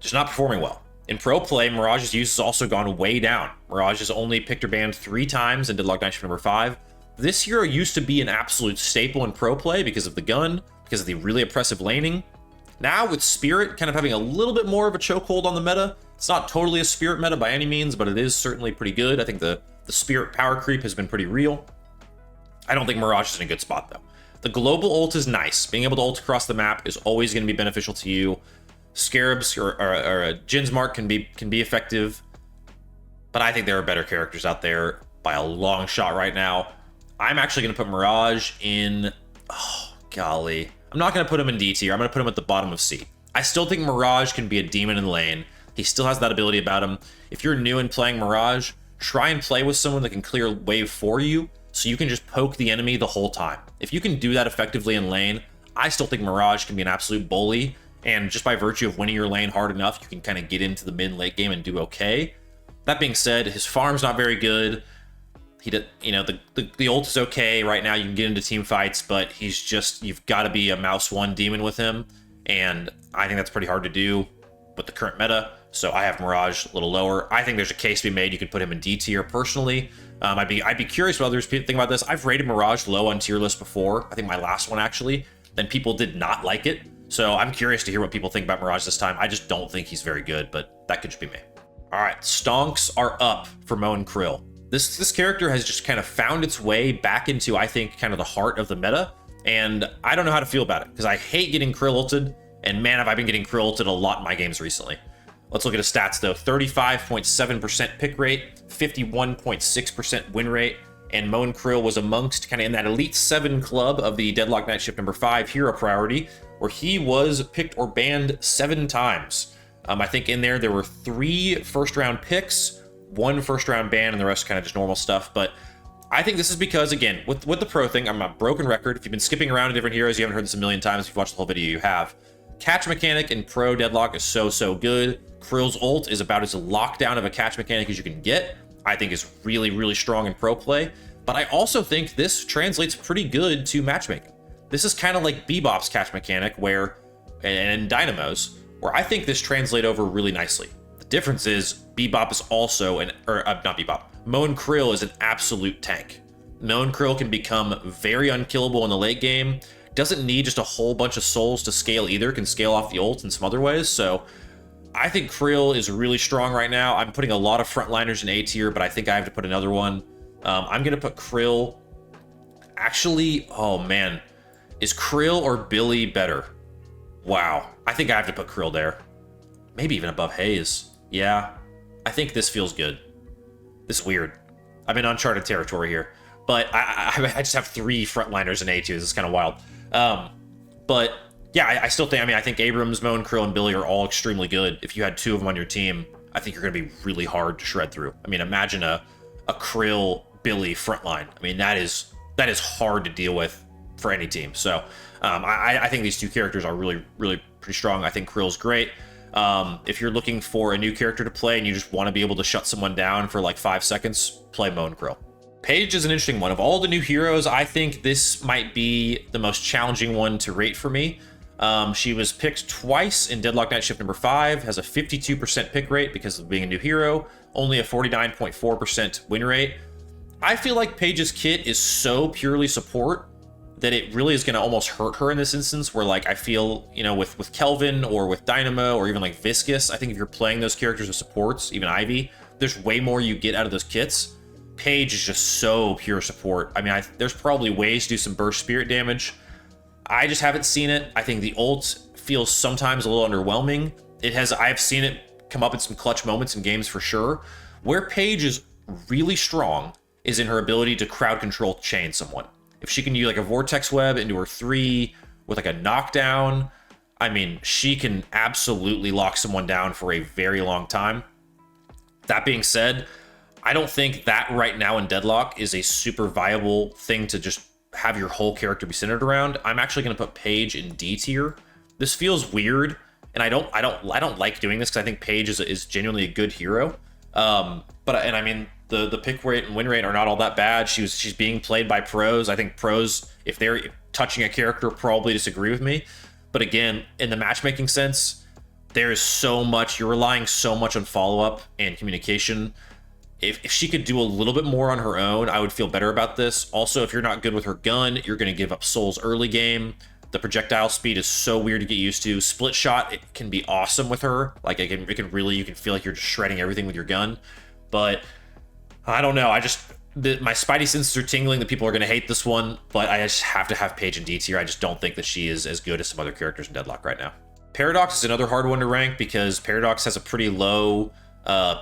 Just not performing well. In pro play, Mirage's use has also gone way down. Mirage has only picked or banned 3 times in Deadlock Night Shift number 5. This hero used to be an absolute staple in pro play because of the gun, because of the really oppressive laning. Now with Spirit kind of having a little bit more of a chokehold on the meta, it's not totally a Spirit meta by any means, but it is certainly pretty good. I think the Spirit power creep has been pretty real. I don't think Mirage is in a good spot though. The global ult is nice. Being able to ult across the map is always going to be beneficial to you. Scarabs or a Jin's Mark can be effective, but I think there are better characters out there by a long shot right now. I'm actually going to put Mirage in, oh, golly. I'm not going to put him in D tier. I'm going to put him at the bottom of C. I still think Mirage can be a demon in lane. He still has that ability about him. If you're new and playing Mirage, try and play with someone that can clear wave for you. so you can just poke the enemy the whole time. If you can do that effectively in lane, I still think Mirage can be an absolute bully, and just by virtue of winning your lane hard enough, you can kind of get into the mid-late game and do okay. That being said, his farm's not very good. He did, you know, the ult is okay right now. You can get into team fights, but he's just, you've got to be a mouse 1 demon with him, and I think that's pretty hard to do with the current meta. So I have Mirage a little lower. I think there's a case to be made. You could put him in D tier personally. I'd be curious what others think about this. I've rated Mirage low on tier lists before. I think my last one actually. Then people did not like it. So I'm curious to hear what people think about Mirage this time. I just don't think he's very good, but that could just be me. All right, stonks are up for Mo and Krill. This character has just kind of found its way back into, I think, kind of the heart of the meta, and I don't know how to feel about it, because I hate getting Krill ulted, and man, have I been getting Krill ulted a lot in my games recently. Let's look at his stats, though. 35.7% pick rate, 51.6% win rate, and Mo and Krill was amongst kind of in that Elite 7 club of the Deadlock Night Shift number 5 hero priority, where he was picked or banned 7 times. I think in there were 3 first-round picks, 1 first-round ban, and the rest kind of just normal stuff. But I think this is because, again, with the pro thing, I'm a broken record. If you've been skipping around to different heroes, you haven't heard this a million times. If you've watched the whole video, you have. Catch mechanic in pro Deadlock is so good. Krill's ult is about as lockdown of a catch mechanic as you can get. I think is really strong in pro play. But I also think this translates pretty good to matchmaking. This is kind of like Bebop's catch mechanic, where, and Dynamo's, where I think this translates over really nicely. The difference is Bebop is also not Bebop. Mo and Krill is an absolute tank. Mo and Krill can become very unkillable in the late game. Doesn't need just a whole bunch of souls to scale either. Can scale off the ult in some other ways. So I think Krill is really strong right now. I'm putting a lot of frontliners in A tier, but I think I have to put another one. I'm gonna put Krill. Actually, oh man, is Krill or Billy better? Wow, I think I have to put Krill there. Maybe even above Haze. Yeah, I think this feels good. This is weird. I'm in uncharted territory here. But I just have 3 frontliners in A2. This is kind of wild. But yeah, I still think, I think Abrams, Mo, and Krill, and Billy are all extremely good. If you had 2 of them on your team, I think you're going to be really hard to shred through. I mean, imagine a Krill, Billy frontline. I mean, that is hard to deal with for any team. So I think these 2 characters are really pretty strong. I think Krill's great. If you're looking for a new character to play and you just want to be able to shut someone down for like 5 seconds, play Mo and Krill. Paige is an interesting one. Of all the new heroes, I think this might be the most challenging one to rate for me. She was picked twice in Deadlock Night Shift number 5, has a 52% pick rate because of being a new hero, only a 49.4% win rate. I feel like Paige's kit is so purely support that it really is going to almost hurt her in this instance, where like I feel, you know, with Kelvin or with Dynamo or even like Viscous, I think if you're playing those characters as supports, even Ivy, there's way more you get out of those kits. Paige is just so pure support. I mean, there's probably ways to do some burst spirit damage. I just haven't seen it. I think the ult feels sometimes a little underwhelming. I've seen it come up in some clutch moments in games for sure. Where Paige is really strong is in her ability to crowd control chain someone. If she can use like a vortex web into her 3 with like a knockdown, I mean, she can absolutely lock someone down for a very long time. That being said, I don't think that right now in Deadlock is a super viable thing to just have your whole character be centered around. I'm actually going to put Paige in D tier. This feels weird, and I don't like doing this because I think Paige is genuinely a good hero. I mean, the pick rate and win rate are not all that bad. She's being played by pros. I think pros, if they're touching a character, probably disagree with me. But again, in the matchmaking sense, there is so much, you're relying so much on follow-up and communication. If she could do a little bit more on her own, I would feel better about this. Also, if you're not good with her gun, you're going to give up souls early game. The projectile speed is so weird to get used to. Split shot, it can be awesome with her. Like you can feel like you're just shredding everything with your gun. But I don't know. My spidey senses are tingling that people are going to hate this one, but I just have to have Paige in D tier. I just don't think that she is as good as some other characters in Deadlock right now. Paradox is another hard one to rank because Paradox has a pretty low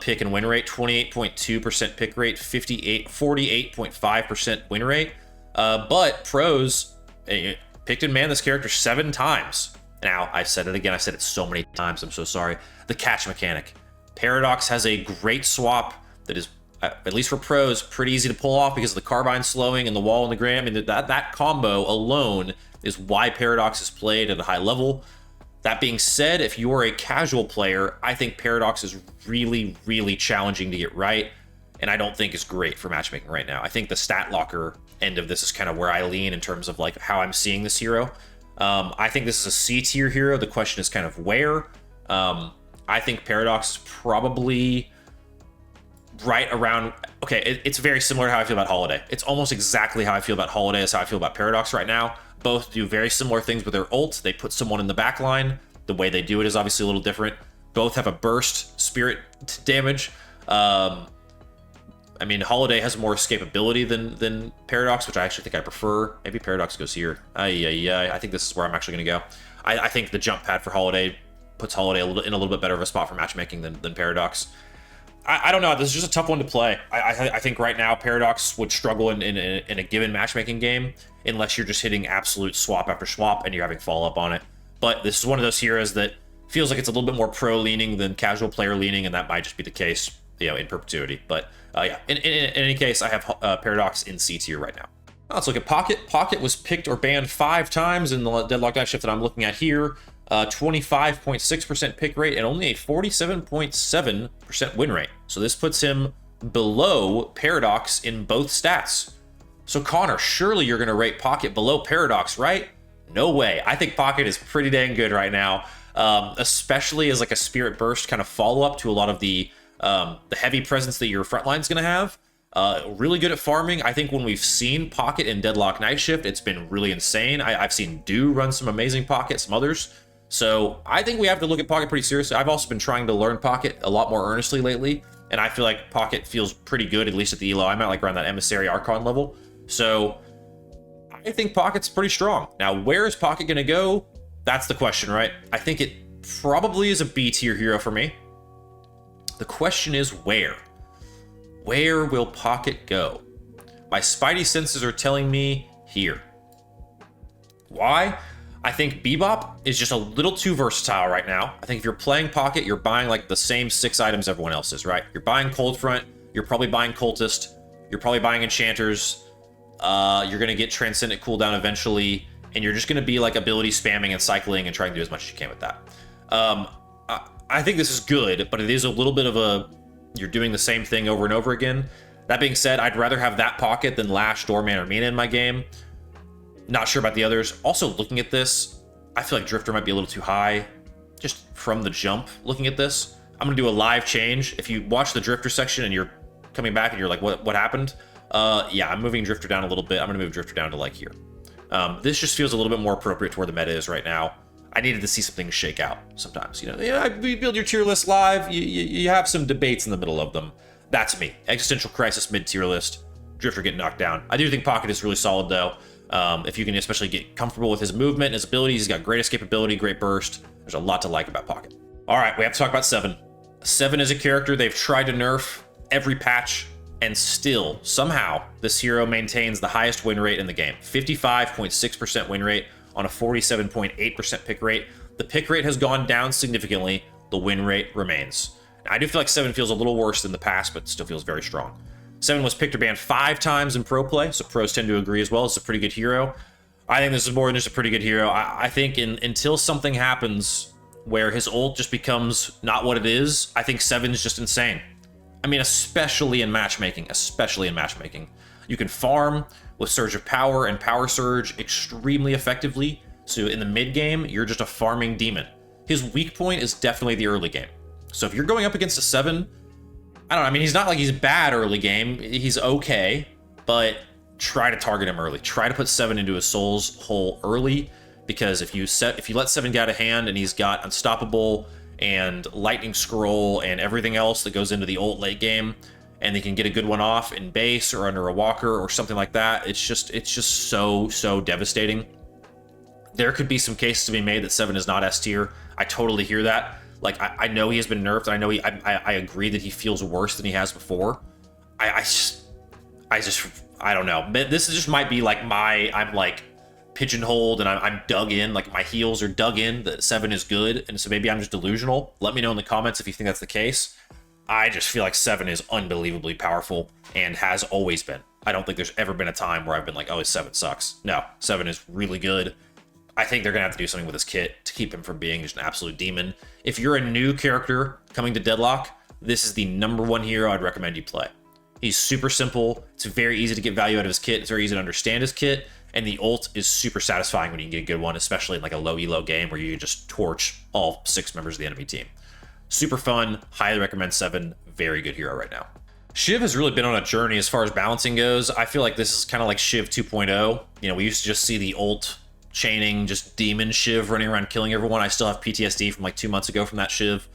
pick and win rate, 28.2% pick rate, 48.5% win rate. But pros picked and manned this character 7 times. Now, I said it again. I said it so many times. I'm so sorry. The catch mechanic. Paradox has a great swap that is at least for pros, pretty easy to pull off because of the carbine slowing and the wall and the gram. I mean, that combo alone is why Paradox is played at a high level. That being said, if you're a casual player, I think Paradox is really, really challenging to get right, and I don't think is great for matchmaking right now. I think the stat locker end of this is kind of where I lean in terms of like how I'm seeing this hero. I think this is a C tier hero. The question is kind of where. I think Paradox is probably right around, okay, it's very similar to how I feel about Holliday. It's almost exactly how I feel about Holliday as how I feel about Paradox right now. Both do very similar things with their ult. They put someone in the back line. The way they do it is obviously a little different. Both have a burst spirit damage. I mean, Holliday has more escapability than Paradox, which I actually think I prefer. Maybe Paradox goes here. I think this is where I'm actually going to go. I think the jump pad for Holliday puts Holliday in a little bit better of a spot for matchmaking than Paradox. I don't know. This is just a tough one to play. I think right now Paradox would struggle in a given matchmaking game unless you're just hitting absolute swap after swap and you're having follow-up on it. But this is one of those heroes that feels like it's a little bit more pro-leaning than casual player-leaning, and that might just be the case, in perpetuity. But yeah, in any case, I have Paradox in C tier right now. Let's look at Pocket. Pocket was picked or banned 5 times in the Deadlock Night Shift that I'm looking at here. 25.6% pick rate and only a 47.7% win rate. So this puts him below Paradox in both stats. So Connor, surely you're going to rate Pocket below Paradox, right? No way. I think Pocket is pretty dang good right now, especially as like a Spirit Burst kind of follow-up to a lot of the heavy presence that your frontline's going to have. Really good at farming. I think when we've seen Pocket in Deadlock Night Shift, it's been really insane. I've seen Do run some amazing Pocket, some others. So I think we have to look at Pocket pretty seriously. I've also been trying to learn Pocket a lot more earnestly lately, and I feel like Pocket feels pretty good, at least at the elo. I'm at like around that Emissary Archon level. So I think Pocket's pretty strong. Now, where is Pocket going to go? That's the question, right? I think it probably is a B tier hero for me. The question is where? Where will Pocket go? My spidey senses are telling me here. Why? I think Bebop is just a little too versatile right now. I think if you're playing Pocket, you're buying like the same 6 items everyone else is, right? You're buying Cold Front, you're probably buying Cultist, you're probably buying Enchanters, you're going to get Transcendent cooldown eventually, and you're just going to be like ability spamming and cycling and trying to do as much as you can with that. I think this is good, but it is a little bit of a, you're doing the same thing over and over again. That being said, I'd rather have that Pocket than Lash, Doorman, or Mina in my game. Not sure about the others. Also, looking at this, I feel like Drifter might be a little too high. Just from the jump, looking at this. I'm going to do a live change. If you watch the Drifter section and you're coming back and you're like, what happened? Yeah, I'm moving Drifter down a little bit. I'm going to move Drifter down to like here. This just feels a little bit more appropriate to where the meta is right now. I needed to see something shake out sometimes. You build your tier list live. You have some debates in the middle of them. That's me. Existential Crisis mid-tier list. Drifter getting knocked down. I do think Pocket is really solid, though. If you can especially get comfortable with his movement and his abilities, he's got great escapability, great burst. There's a lot to like about Pocket. All right, we have to talk about 7. 7 is a character they've tried to nerf every patch, and still, somehow, this hero maintains the highest win rate in the game. 55.6% win rate on a 47.8% pick rate. The pick rate has gone down significantly. The win rate remains. I do feel like 7 feels a little worse than the past, but still feels very strong. 7 was picked or banned 5 times in pro play, so pros tend to agree as well. It's a pretty good hero. I think this is more than just a pretty good hero. I think until something happens where his ult just becomes not what it is, I think 7 is just insane. I mean, especially in matchmaking. You can farm with Surge of Power and Power Surge extremely effectively. So in the mid game, you're just a farming demon. His weak point is definitely the early game. So if you're going up against a 7, I don't know, I mean, he's not like he's bad early game. He's okay, but try to target him early. Try to put 7 into his soul's hole early, because if you let 7 get out of hand and he's got Unstoppable and Lightning Scroll and everything else that goes into the ult late game, and they can get a good one off in base or under a walker or something like that, it's just so devastating. There could be some cases to be made that 7 is not S tier. I totally hear that. Like, I know he has been nerfed. I know I agree that he feels worse than he has before. I don't know. This just might be like I'm like pigeonholed and I'm dug in. Like, my heels are dug in that 7 is good, and so maybe I'm just delusional. Let me know in the comments if you think that's the case. I just feel like 7 is unbelievably powerful and has always been. I don't think there's ever been a time where I've been like, oh, his 7 sucks. No, 7 is really good. I think they're going to have to do something with his kit to keep him from being just an absolute demon. If you're a new character coming to Deadlock, this is the #1 hero I'd recommend you play. He's super simple. It's very easy to get value out of his kit. It's very easy to understand his kit. And the ult is super satisfying when you can get a good one, especially in like a low elo game where you just torch all 6 members of the enemy team. Super fun. Highly recommend 7. Very good hero right now. Shiv has really been on a journey as far as balancing goes. I feel like this is kind of like Shiv 2.0. You know, we used to just see the ult chaining, just demon Shiv running around killing everyone. I still have PTSD from like 2 months ago from that Shiv.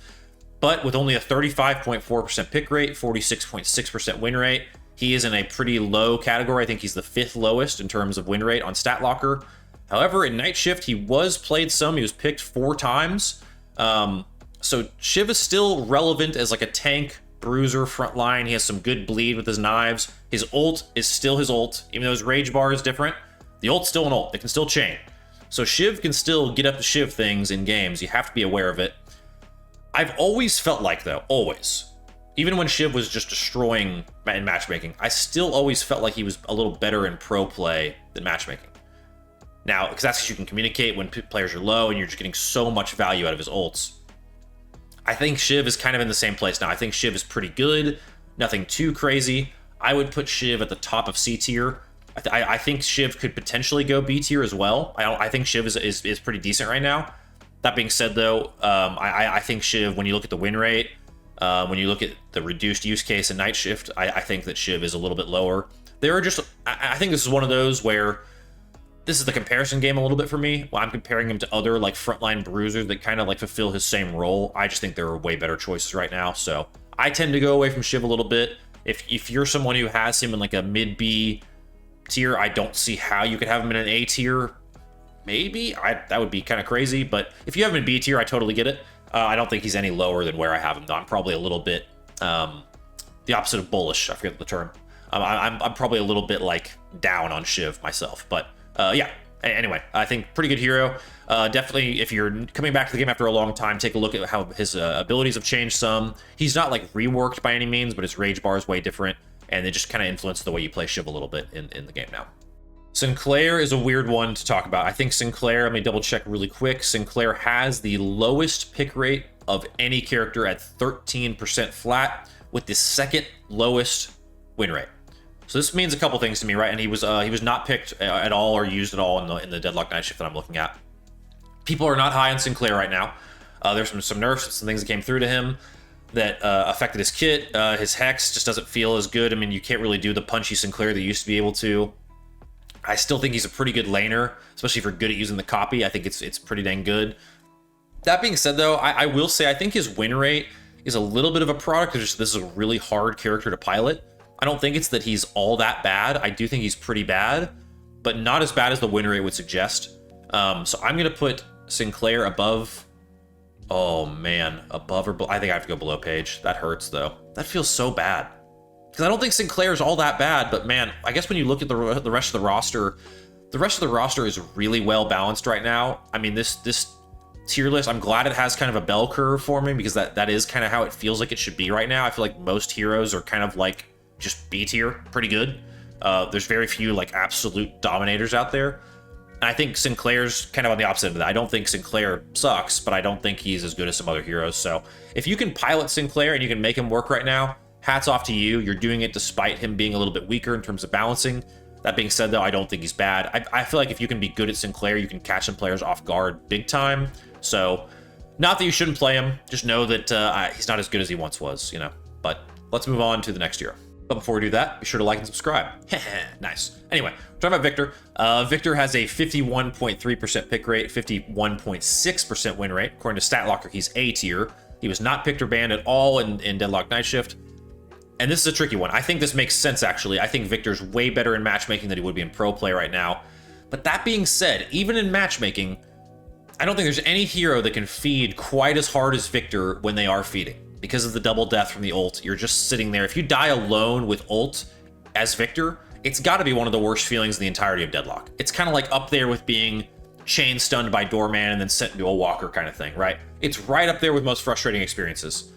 But with only a 35.4% pick rate, 46.6% win rate, he is in a pretty low category. I think he's the 5th lowest in terms of win rate on Stat Locker. However, in Night Shift, he was played some. He was picked 4 times. So Shiv is still relevant as like a tank, bruiser, frontline. He has some good bleed with his knives. His ult is still his ult. Even though his rage bar is different, the ult's still an ult. It can still chain. So Shiv can still get up to Shiv things in games. You have to be aware of it. I've always felt like, though, always, even when Shiv was just destroying in matchmaking, I still always felt like he was a little better in pro play than matchmaking. Now, because that's because you can communicate when players are low and you're just getting so much value out of his ults. I think Shiv is kind of in the same place now. I think Shiv is pretty good, nothing too crazy. I would put Shiv at the top of C tier. I think Shiv could potentially go B tier as well. I think Shiv is pretty decent right now. That being said, though, I think Shiv, when you look at the win rate, when you look at the reduced use case in Night Shift, I think that Shiv is a little bit lower. There are just, I think this is one of those where this is the comparison game a little bit for me. Well, I'm comparing him to other like frontline bruisers that kind of like fulfill his same role. I just think there are way better choices right now. So I tend to go away from Shiv a little bit. If you're someone who has him in like a mid B tier, I don't see how you could have him in an A tier. Maybe that would be kind of crazy, but if you have him in B tier, I totally get it. I don't think he's any lower than where I have him, though. I'm probably a little bit the opposite of bullish. I forget the term. I'm probably a little bit like down on Shiv myself, but yeah. Anyway, I think pretty good hero. Definitely, if you're coming back to the game after a long time, take a look at how his abilities have changed some. He's not like reworked by any means, but his rage bar is way different, and it just kind of influenced the way you play Shiv a little bit in the game now. Sinclair is a weird one to talk about. I think Sinclair, let me double check really quick. Sinclair has the lowest pick rate of any character at 13% flat, with the 2nd lowest win rate. So this means a couple things to me, right? And he was not picked at all or used at all in the Deadlock Night Shift that I'm looking at. People are not high on Sinclair right now. There's some nerfs, some things that came through to him that affected his kit. His Hex just doesn't feel as good. I mean, you can't really do the punchy Sinclair that you used to be able to. I still think he's a pretty good laner, especially if you're good at using the copy. I think it's pretty dang good. That being said, though, I will say I think his win rate is a little bit of a product. This is a really hard character to pilot. I don't think it's that he's all that bad. I do think he's pretty bad, but not as bad as the win rate would suggest. So I'm going to put Sinclair above. Oh, man. Above or below? I think I have to go below Paige. That hurts, though. That feels so bad. Because I don't think Sinclair is all that bad, but man, I guess when you look at the rest of the roster is really well balanced right now. I mean, this tier list, I'm glad it has kind of a bell curve for me, because that is kind of how it feels like it should be right now. I feel like most heroes are kind of like just B tier, pretty good. There's very few like absolute dominators out there. And I think Sinclair's kind of on the opposite of that. I don't think Sinclair sucks, but I don't think he's as good as some other heroes. So if you can pilot Sinclair and you can make him work right now, hats off to you. You're doing it despite him being a little bit weaker in terms of balancing. That being said, though, I don't think he's bad. I feel like if you can be good at Sinclair, you can catch some players off guard big time. So, not that you shouldn't play him. Just know that he's not as good as he once was, you know. But let's move on to the next hero. But before we do that, be sure to like and subscribe. Nice. Anyway, we're talking about Victor. Victor has a 51.3% pick rate, 51.6% win rate. According to StatLocker, he's A tier. He was not picked or banned at all in Deadlock Night Shift. And this is a tricky one. I think this makes sense, actually. I think Victor's way better in matchmaking than he would be in pro play right now. But that being said, even in matchmaking, I don't think there's any hero that can feed quite as hard as Victor when they are feeding. Because of the double death from the ult, you're just sitting there. If you die alone with ult as Victor, it's got to be one of the worst feelings in the entirety of Deadlock. It's kind of like up there with being chain stunned by Doorman and then sent into a walker kind of thing, right? It's right up there with most frustrating experiences.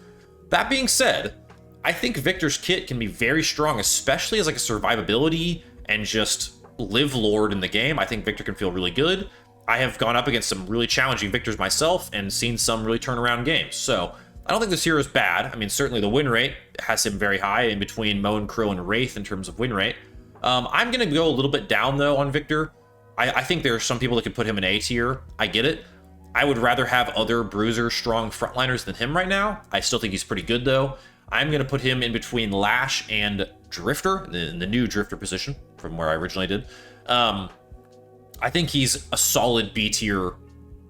That being said, I think Victor's kit can be very strong, especially as like a survivability and just live lord in the game. I think Victor can feel really good. I have gone up against some really challenging Victors myself and seen some really turn around games. So I don't think this hero is bad. I mean, certainly the win rate has him very high in between Mo and Krill and Wraith in terms of win rate. I'm going to go a little bit down, though, on Victor. I think there are some people that could put him in A tier. I get it. I would rather have other bruiser strong frontliners than him right now. I still think he's pretty good, though. I'm going to put him in between Lash and Drifter, in the new Drifter position from where I originally did. I think he's a solid B tier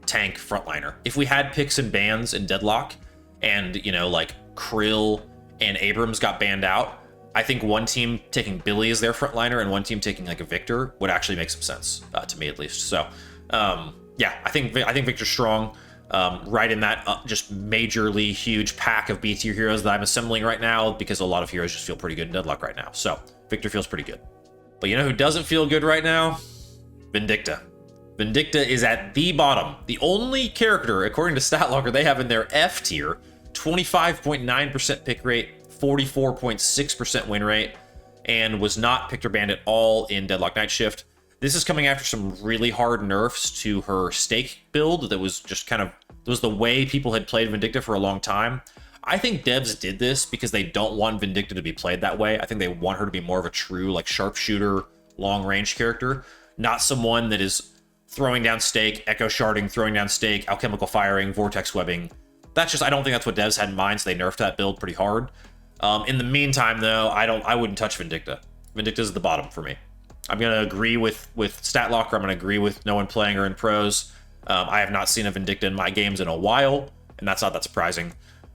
tank frontliner. If we had picks and bans in Deadlock, and, you know, like Krill and Abrams got banned out, I think one team taking Billy as their frontliner and one team taking like a Victor would actually make some sense, to me at least. So, yeah, I think Victor's strong, right in that just majorly huge pack of B tier heroes that I'm assembling right now, because a lot of heroes just feel pretty good in Deadlock right now. So Victor feels pretty good. But you know who doesn't feel good right now? Vindicta. Vindicta is at the bottom. The only character, according to StatLocker, they have in their F tier, 25.9% pick rate, 44.6% win rate, and was not picked or banned at all in Deadlock Night Shift. This is coming after some really hard nerfs to her stake build that was just kind of, it was the way people had played Vindicta for a long time. I think devs did this because they don't want Vindicta to be played that way. I think they want her to be more of a true like sharpshooter, long range character, not someone that is throwing down stake, echo sharding, throwing down stake, alchemical firing, vortex webbing. That's just, I don't think that's what devs had in mind, so they nerfed that build pretty hard. In the meantime, though, I wouldn't touch Vindicta. Vindicta's at the bottom for me. I'm going to agree with StatLocker. I'm going to agree with no one playing her in pros. I have not seen a Vindicta in my games in a while, and that's not that surprising.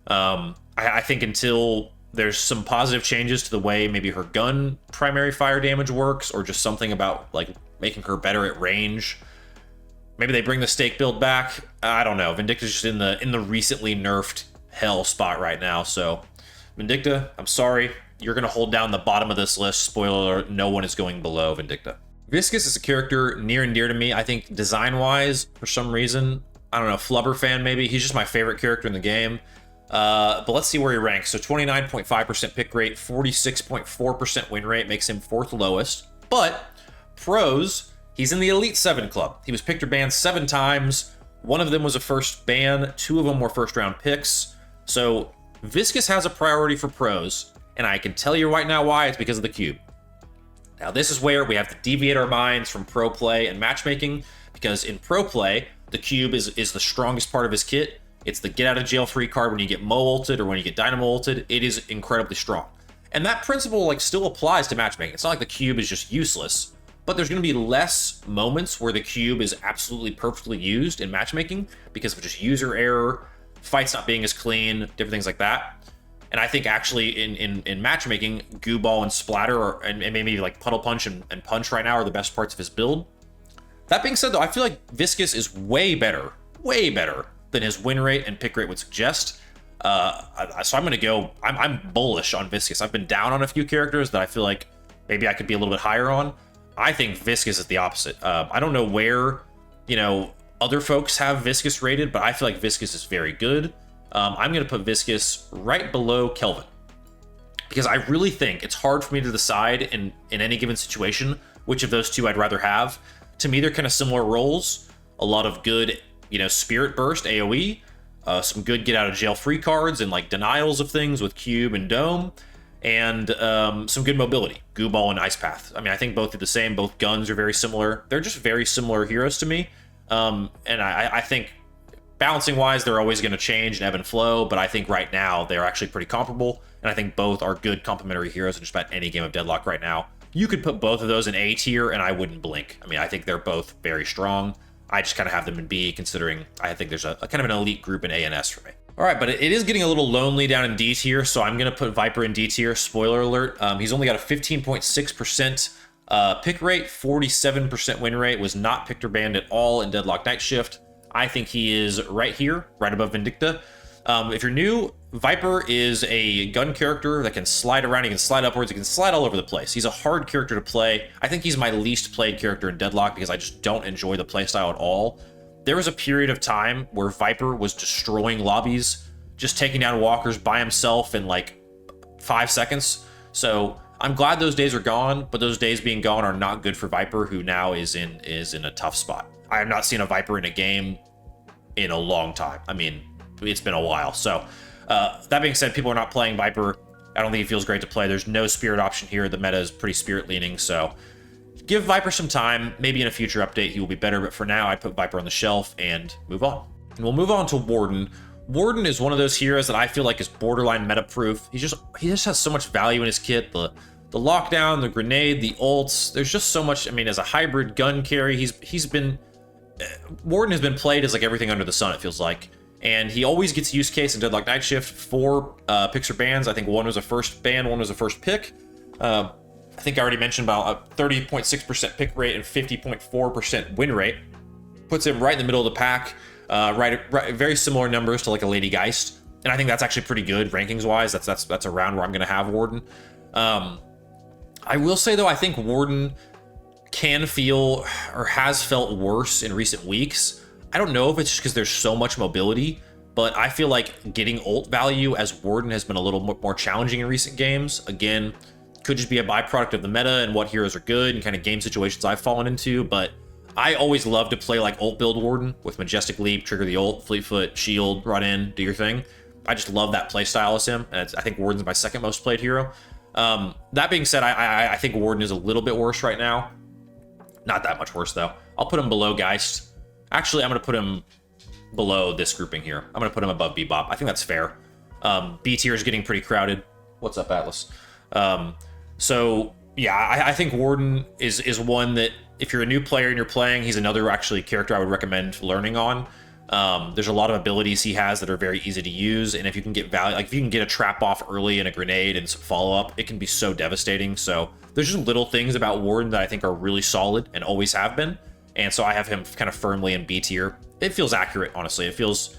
I think until there's some positive changes to the way maybe her gun primary fire damage works, or just something about like making her better at range. Maybe they bring the stake build back. I don't know. Vindicta's just in the recently nerfed hell spot right now. So Vindicta, I'm sorry. You're going to hold down the bottom of this list. Spoiler alert, no one is going below Vindicta. Viscous is a character near and dear to me. I think design-wise, for some reason, I don't know, Flubber fan maybe. He's just my favorite character in the game. But let's see where he ranks. So 29.5% pick rate, 46.4% win rate makes him 4th lowest. But pros, he's in the Elite 7 club. He was picked or banned 7 times. One of them was a first ban. 2 of them were first round picks. So Viscous has a priority for pros. And I can tell you right now why. It's because of the cube. Now, this is where we have to deviate our minds from pro play and matchmaking, because in pro play, the cube is the strongest part of his kit. It's the get out of jail free card when you get Mo ulted or when you get Dynamo ulted. It is incredibly strong. And that principle like still applies to matchmaking. It's not like the cube is just useless, but there's going to be less moments where the cube is absolutely perfectly used in matchmaking because of just user error, fights not being as clean, different things like that. And I think actually in matchmaking, Goo Ball and Splatter and maybe like Puddle Punch and Punch right now are the best parts of his build. That being said, though, I feel like Viscous is way better than his win rate and pick rate would suggest. So I'm going to go, I'm bullish on Viscous. I've been down on a few characters that I feel like maybe I could be a little bit higher on. I think Viscous is the opposite. I don't know where, you know, other folks have Viscous rated, but I feel like Viscous is very good. I'm going to put Viscous right below Kelvin, because I really think it's hard for me to decide in any given situation which of those two I'd rather have. To me, they're kind of similar roles. A lot of good, you know, Spirit Burst, AoE, some good get out of jail free cards and like denials of things with Cube and Dome, and some good mobility, Goo Ball and Ice Path. I mean, I think both are the same. Both guns are very similar. They're just very similar heroes to me. And I think balancing wise, they're always going to change and ebb and flow, but I think right now they're actually pretty comparable, and I think both are good complementary heroes in just about any game of Deadlock right now. You could put both of those in A tier, and I wouldn't blink. I mean, I think they're both very strong. I just kind of have them in B, considering I think there's a kind of an elite group in A and S for me. All right, but it is getting a little lonely down in D tier, so I'm going to put Vyper in D tier. Spoiler alert, he's only got a 15.6% pick rate, 47% win rate, was not picked or banned at all in Deadlock Night Shift. I think he is right here, right above Vindicta. If you're new, Vyper is a gun character that can slide around, he can slide upwards, he can slide all over the place. He's a hard character to play. I think he's my least played character in Deadlock because I just don't enjoy the playstyle at all. There was a period of time where Vyper was destroying lobbies just taking down walkers by himself in like 5 seconds. So I'm glad those days are gone, but those days being gone are not good for Vyper, who now is in a tough spot. I have not seen a Vyper in a game in a long time. I mean, it's been a while. So that being said, people are not playing Vyper. I don't think it feels great to play. There's no spirit option here. The meta is pretty spirit leaning, so give Vyper some time. Maybe in a future update he will be better, but for now I put Vyper on the shelf and move on. And we'll move on to Warden. Warden is one of those heroes that I feel like is borderline meta proof. He just has so much value in his kit. The lockdown, the grenade, the ults. There's just so much. I mean, as a hybrid gun carry, Warden has been played as like everything under the sun, it feels like. And he always gets use case in Deadlock Night Shift. 4 picks or bans. I think one was a first ban, one was a first pick. I think I already mentioned about a 30.6% pick rate and 50.4% win rate. Puts him right in the middle of the pack. Right, very similar numbers to like a Lady Geist. And I think that's actually pretty good rankings wise. That's around where I'm going to have Warden. I will say though, I think Warden can feel or has felt worse in recent weeks. I don't know if it's just because there's so much mobility, but I feel like getting ult value as Warden has been a little more challenging in recent games. Again, could just be a byproduct of the meta and what heroes are good and kind of game situations I've fallen into, but I always love to play like ult build Warden with Majestic Leap, trigger the ult, Fleetfoot, shield, run in, do your thing. I just love that play style as him, and I think Warden's my second most played hero. That being said, I think Warden is a little bit worse right now. Not that much worse though. I'll put him below Geist. Actually, I'm going to put him below this grouping here. I'm going to put him above Bebop. I think that's fair. B tier is getting pretty crowded. What's up, Atlas? So yeah, I think Warden is one that if you're a new player and you're playing, he's another actually character I would recommend learning on. There's a lot of abilities he has that are very easy to use, and if you can get value, like if you can get a trap off early and a grenade and some follow up, it can be so devastating. So there's just little things about Warden that I think are really solid and always have been. And so I have him kind of firmly in B tier. It feels accurate, honestly. It feels...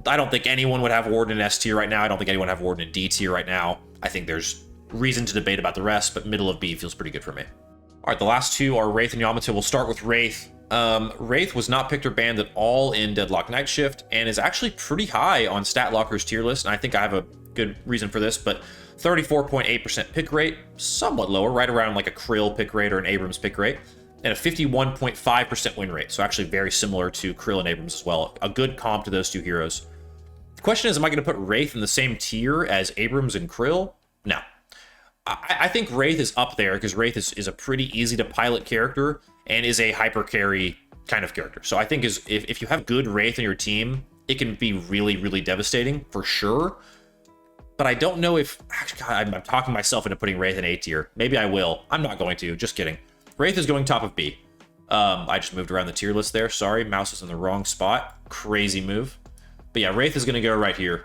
I don't think anyone would have Warden in S tier right now. I don't think anyone would have Warden in D tier right now. I think there's reason to debate about the rest, but middle of B feels pretty good for me. All right, the last two are Wraith and Yamato. We'll start with Wraith. Wraith was not picked or banned at all in Deadlock Night Shift and is actually pretty high on StatLocker's tier list. And I think I have a good reason for this, but 34.8% pick rate, somewhat lower, right around like a Krill pick rate or an Abrams pick rate, and a 51.5% win rate. So actually very similar to Krill and Abrams as well. A good comp to those two heroes. The question is, am I going to put Wraith in the same tier as Abrams and Krill? No. I think Wraith is up there because Wraith is a pretty easy to pilot character and is a hyper carry kind of character. So I think if you have good Wraith in your team, it can be really, really devastating for sure. But I don't know if... Actually, God, I'm talking myself into putting Wraith in A tier. Maybe I will. I'm not going to. Just kidding. Wraith is going top of B. I just moved around the tier list there. Sorry, mouse is in the wrong spot. Crazy move. But yeah, Wraith is going to go right here.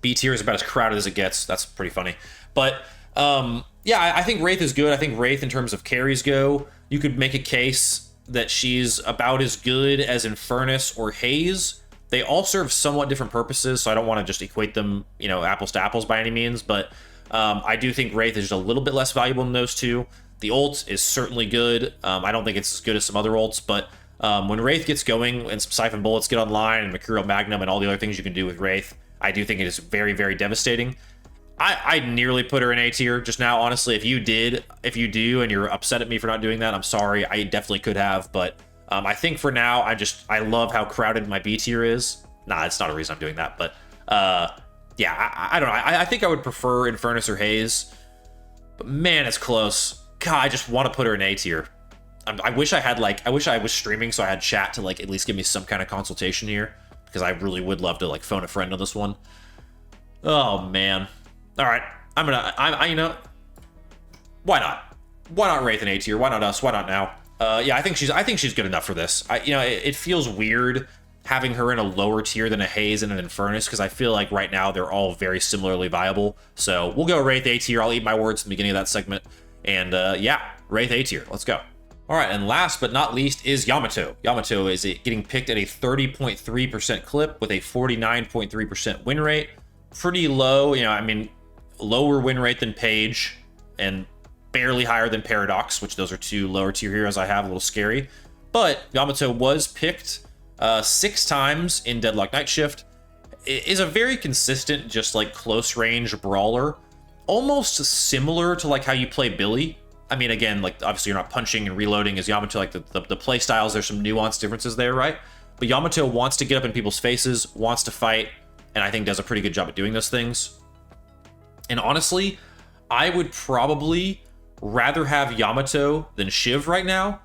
B tier is about as crowded as it gets. That's pretty funny. But yeah, I think Wraith is good. I think Wraith, in terms of carries go, you could make a case that she's about as good as Infernus or Haze. They all serve somewhat different purposes, so I don't want to just equate them, you know, apples to apples by any means. But I do think Wraith is just a little bit less valuable than those two. The ult is certainly good. I don't think it's as good as some other ults, but when Wraith gets going and some Siphon Bullets get online and Mercurial Magnum and all the other things you can do with Wraith, I do think it is very, very devastating. I nearly put her in A tier just now, honestly. If you do, and you're upset at me for not doing that, I'm sorry. I definitely could have, but I think for now, I love how crowded my B tier is. Nah, it's not a reason I'm doing that, but yeah, I don't know. I think I would prefer Infernus or Haze, but man, it's close. God, I just want to put her in A tier. I wish I was streaming so I had chat to like at least give me some kind of consultation here, because I really would love to like phone a friend on this one. Oh man. All right, you know, why not? Why not Wraith in A tier? Why not us? Why not now? Yeah, I think she's good enough for this. You know, it feels weird having her in a lower tier than a Haze and an Infernus, because I feel like right now they're all very similarly viable. So we'll go Wraith A tier. I'll eat my words in the beginning of that segment. And yeah, Wraith A tier. Let's go. All right, and last but not least is Yamato. Yamato is getting picked at a 30.3% clip with a 49.3% win rate. Pretty low, you know, I mean, lower win rate than Paige and barely higher than Paradox, which those are two lower tier heroes I have, a little scary. But Yamato was picked 6 times in Deadlock Night Shift, is a very consistent, just like close range brawler, almost similar to like how you play Billy. I mean, again, like obviously you're not punching and reloading as Yamato, like the play styles, there's some nuanced differences there, right? But Yamato wants to get up in people's faces, wants to fight, and I think does a pretty good job at doing those things. And honestly, I would probably rather have Yamato than Shiv right now,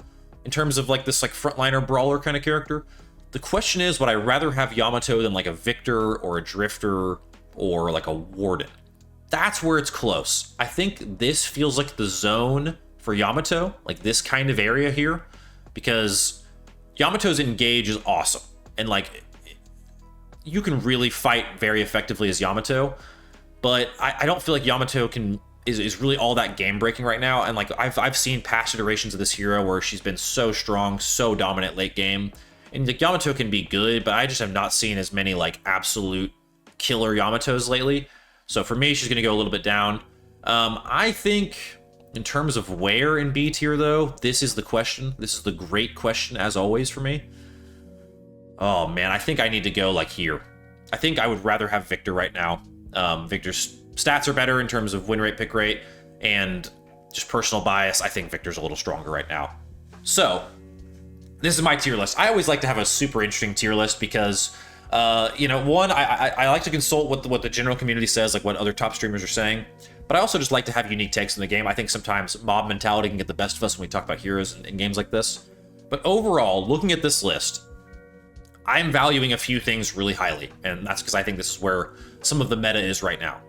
in terms of like this like frontliner brawler kind of character. The question is, would I rather have Yamato than like a Victor or a Drifter or like a Warden? That's where it's close. I think this feels like the zone for Yamato, like this kind of area here, because Yamato's engage is awesome. And like, you can really fight very effectively as Yamato, but I don't feel like Yamato is really all that game breaking right now. And like, I've seen past iterations of this hero where she's been so strong, so dominant late game. And like, Yamato can be good, but I just have not seen as many like absolute killer Yamatos lately. So for me, she's going to go a little bit down. I think in terms of where in B tier, though, this is the question. This is the great question, as always, for me. Oh, man, I think I need to go, like, here. I think I would rather have Victor right now. Victor's stats are better in terms of win rate, pick rate, and just personal bias. I think Victor's a little stronger right now. So, this is my tier list. I always like to have a super interesting tier list because... you know, one, I like to consult what the general community says, like what other top streamers are saying, but I also just like to have unique takes in the game. I think sometimes mob mentality can get the best of us when we talk about heroes in games like this. But overall, looking at this list, I'm valuing a few things really highly, and that's because I think this is where some of the meta is right now.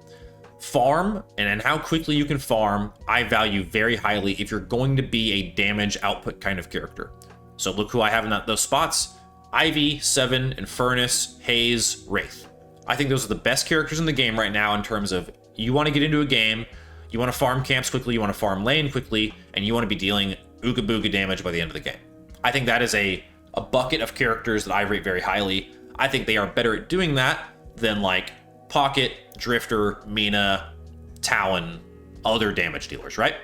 Farm, and how quickly you can farm, I value very highly if you're going to be a damage output kind of character. So look who I have in those spots. Ivy, Seven, Infernus, Haze, Wraith. I think those are the best characters in the game right now in terms of you want to get into a game, you want to farm camps quickly, you want to farm lane quickly, and you want to be dealing ooga booga damage by the end of the game. I think that is a bucket of characters that I rate very highly. I think they are better at doing that than like Pocket, Drifter, Mina, Talon, other damage dealers, right?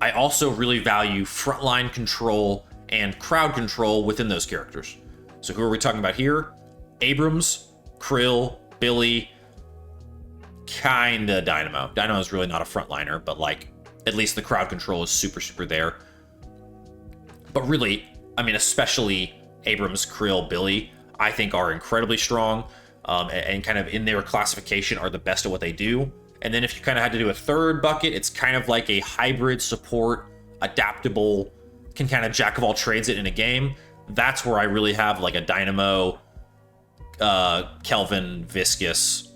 I also really value frontline control and crowd control within those characters. So who are we talking about here? Abrams, Krill, Billy, kinda Dynamo. Dynamo is really not a frontliner, but like, at least the crowd control is super, super there. But really, I mean, especially Abrams, Krill, Billy, I think are incredibly strong, and kind of in their classification are the best at what they do. And then if you kind of had to do a third bucket, it's kind of like a hybrid support, adaptable, can kind of jack of all trades it in a game. That's where I really have like a Dynamo, Kelvin, Viscous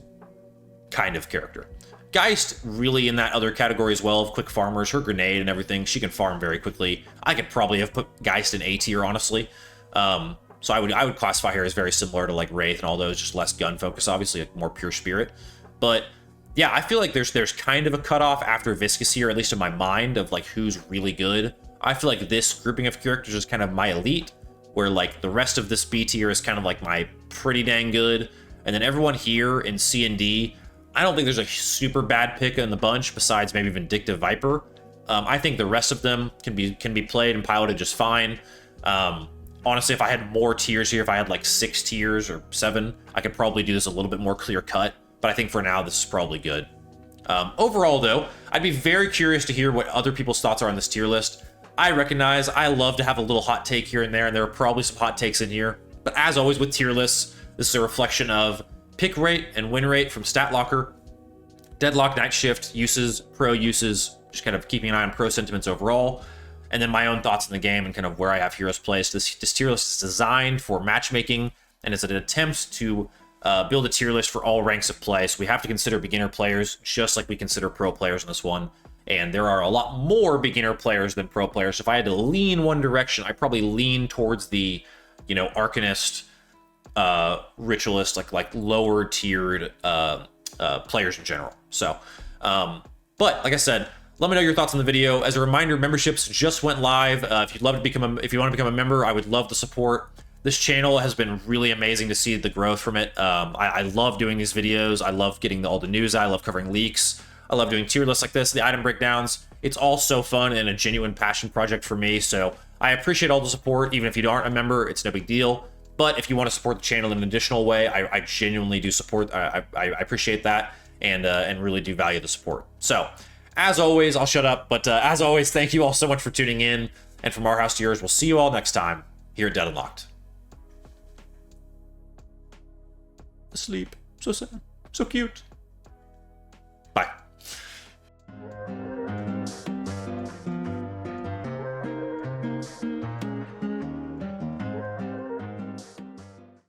kind of character. Geist really in that other category as well of quick farmers. Her grenade and everything, she can farm very quickly. I could probably have put Geist in A tier, honestly. So I would classify her as very similar to like Wraith and all those, just less gun focus, obviously, like more pure spirit. But yeah, I feel like there's kind of a cutoff after Viscous here, at least in my mind, of like who's really good. I feel like this grouping of characters is kind of my elite, where like the rest of this B tier is kind of like my pretty dang good. And then everyone here in C and D, I don't think there's a super bad pick in the bunch besides maybe Vindicta, Vyper. I think the rest of them can be played and piloted just fine. Honestly, if I had more tiers here, if I had like 6 tiers or 7, I could probably do this a little bit more clear cut. But I think for now, this is probably good. Overall, though, I'd be very curious to hear what other people's thoughts are on this tier list. I recognize I love to have a little hot take here and there are probably some hot takes in here. But as always with tier lists, this is a reflection of pick rate and win rate from StatLocker, Deadlock, Night Shift uses, pro uses, just kind of keeping an eye on pro sentiments overall, and then my own thoughts in the game and kind of where I have heroes placed. This tier list is designed for matchmaking, and it's an attempt to build a tier list for all ranks of play. So we have to consider beginner players just like we consider pro players in this one. And there are a lot more beginner players than pro players. So if I had to lean one direction, I'd probably lean towards the, you know, Arcanist, Ritualist, like lower tiered players in general. So, but like I said, let me know your thoughts on the video. As a reminder, memberships just went live. If you want to become a member, I would love the support. This channel has been really amazing to see the growth from it. I love doing these videos. I love getting all the news. I love covering leaks. I love doing tier lists like this, the item breakdowns. It's all so fun and a genuine passion project for me. So I appreciate all the support. Even if you aren't a member, it's no big deal. But if you want to support the channel in an additional way, I genuinely do support. I appreciate that and really do value the support. So, as always, I'll shut up. But as always, thank you all so much for tuning in. And from our house to yours, we'll see you all next time here at Dead Unlocked. Asleep. So sad. So cute.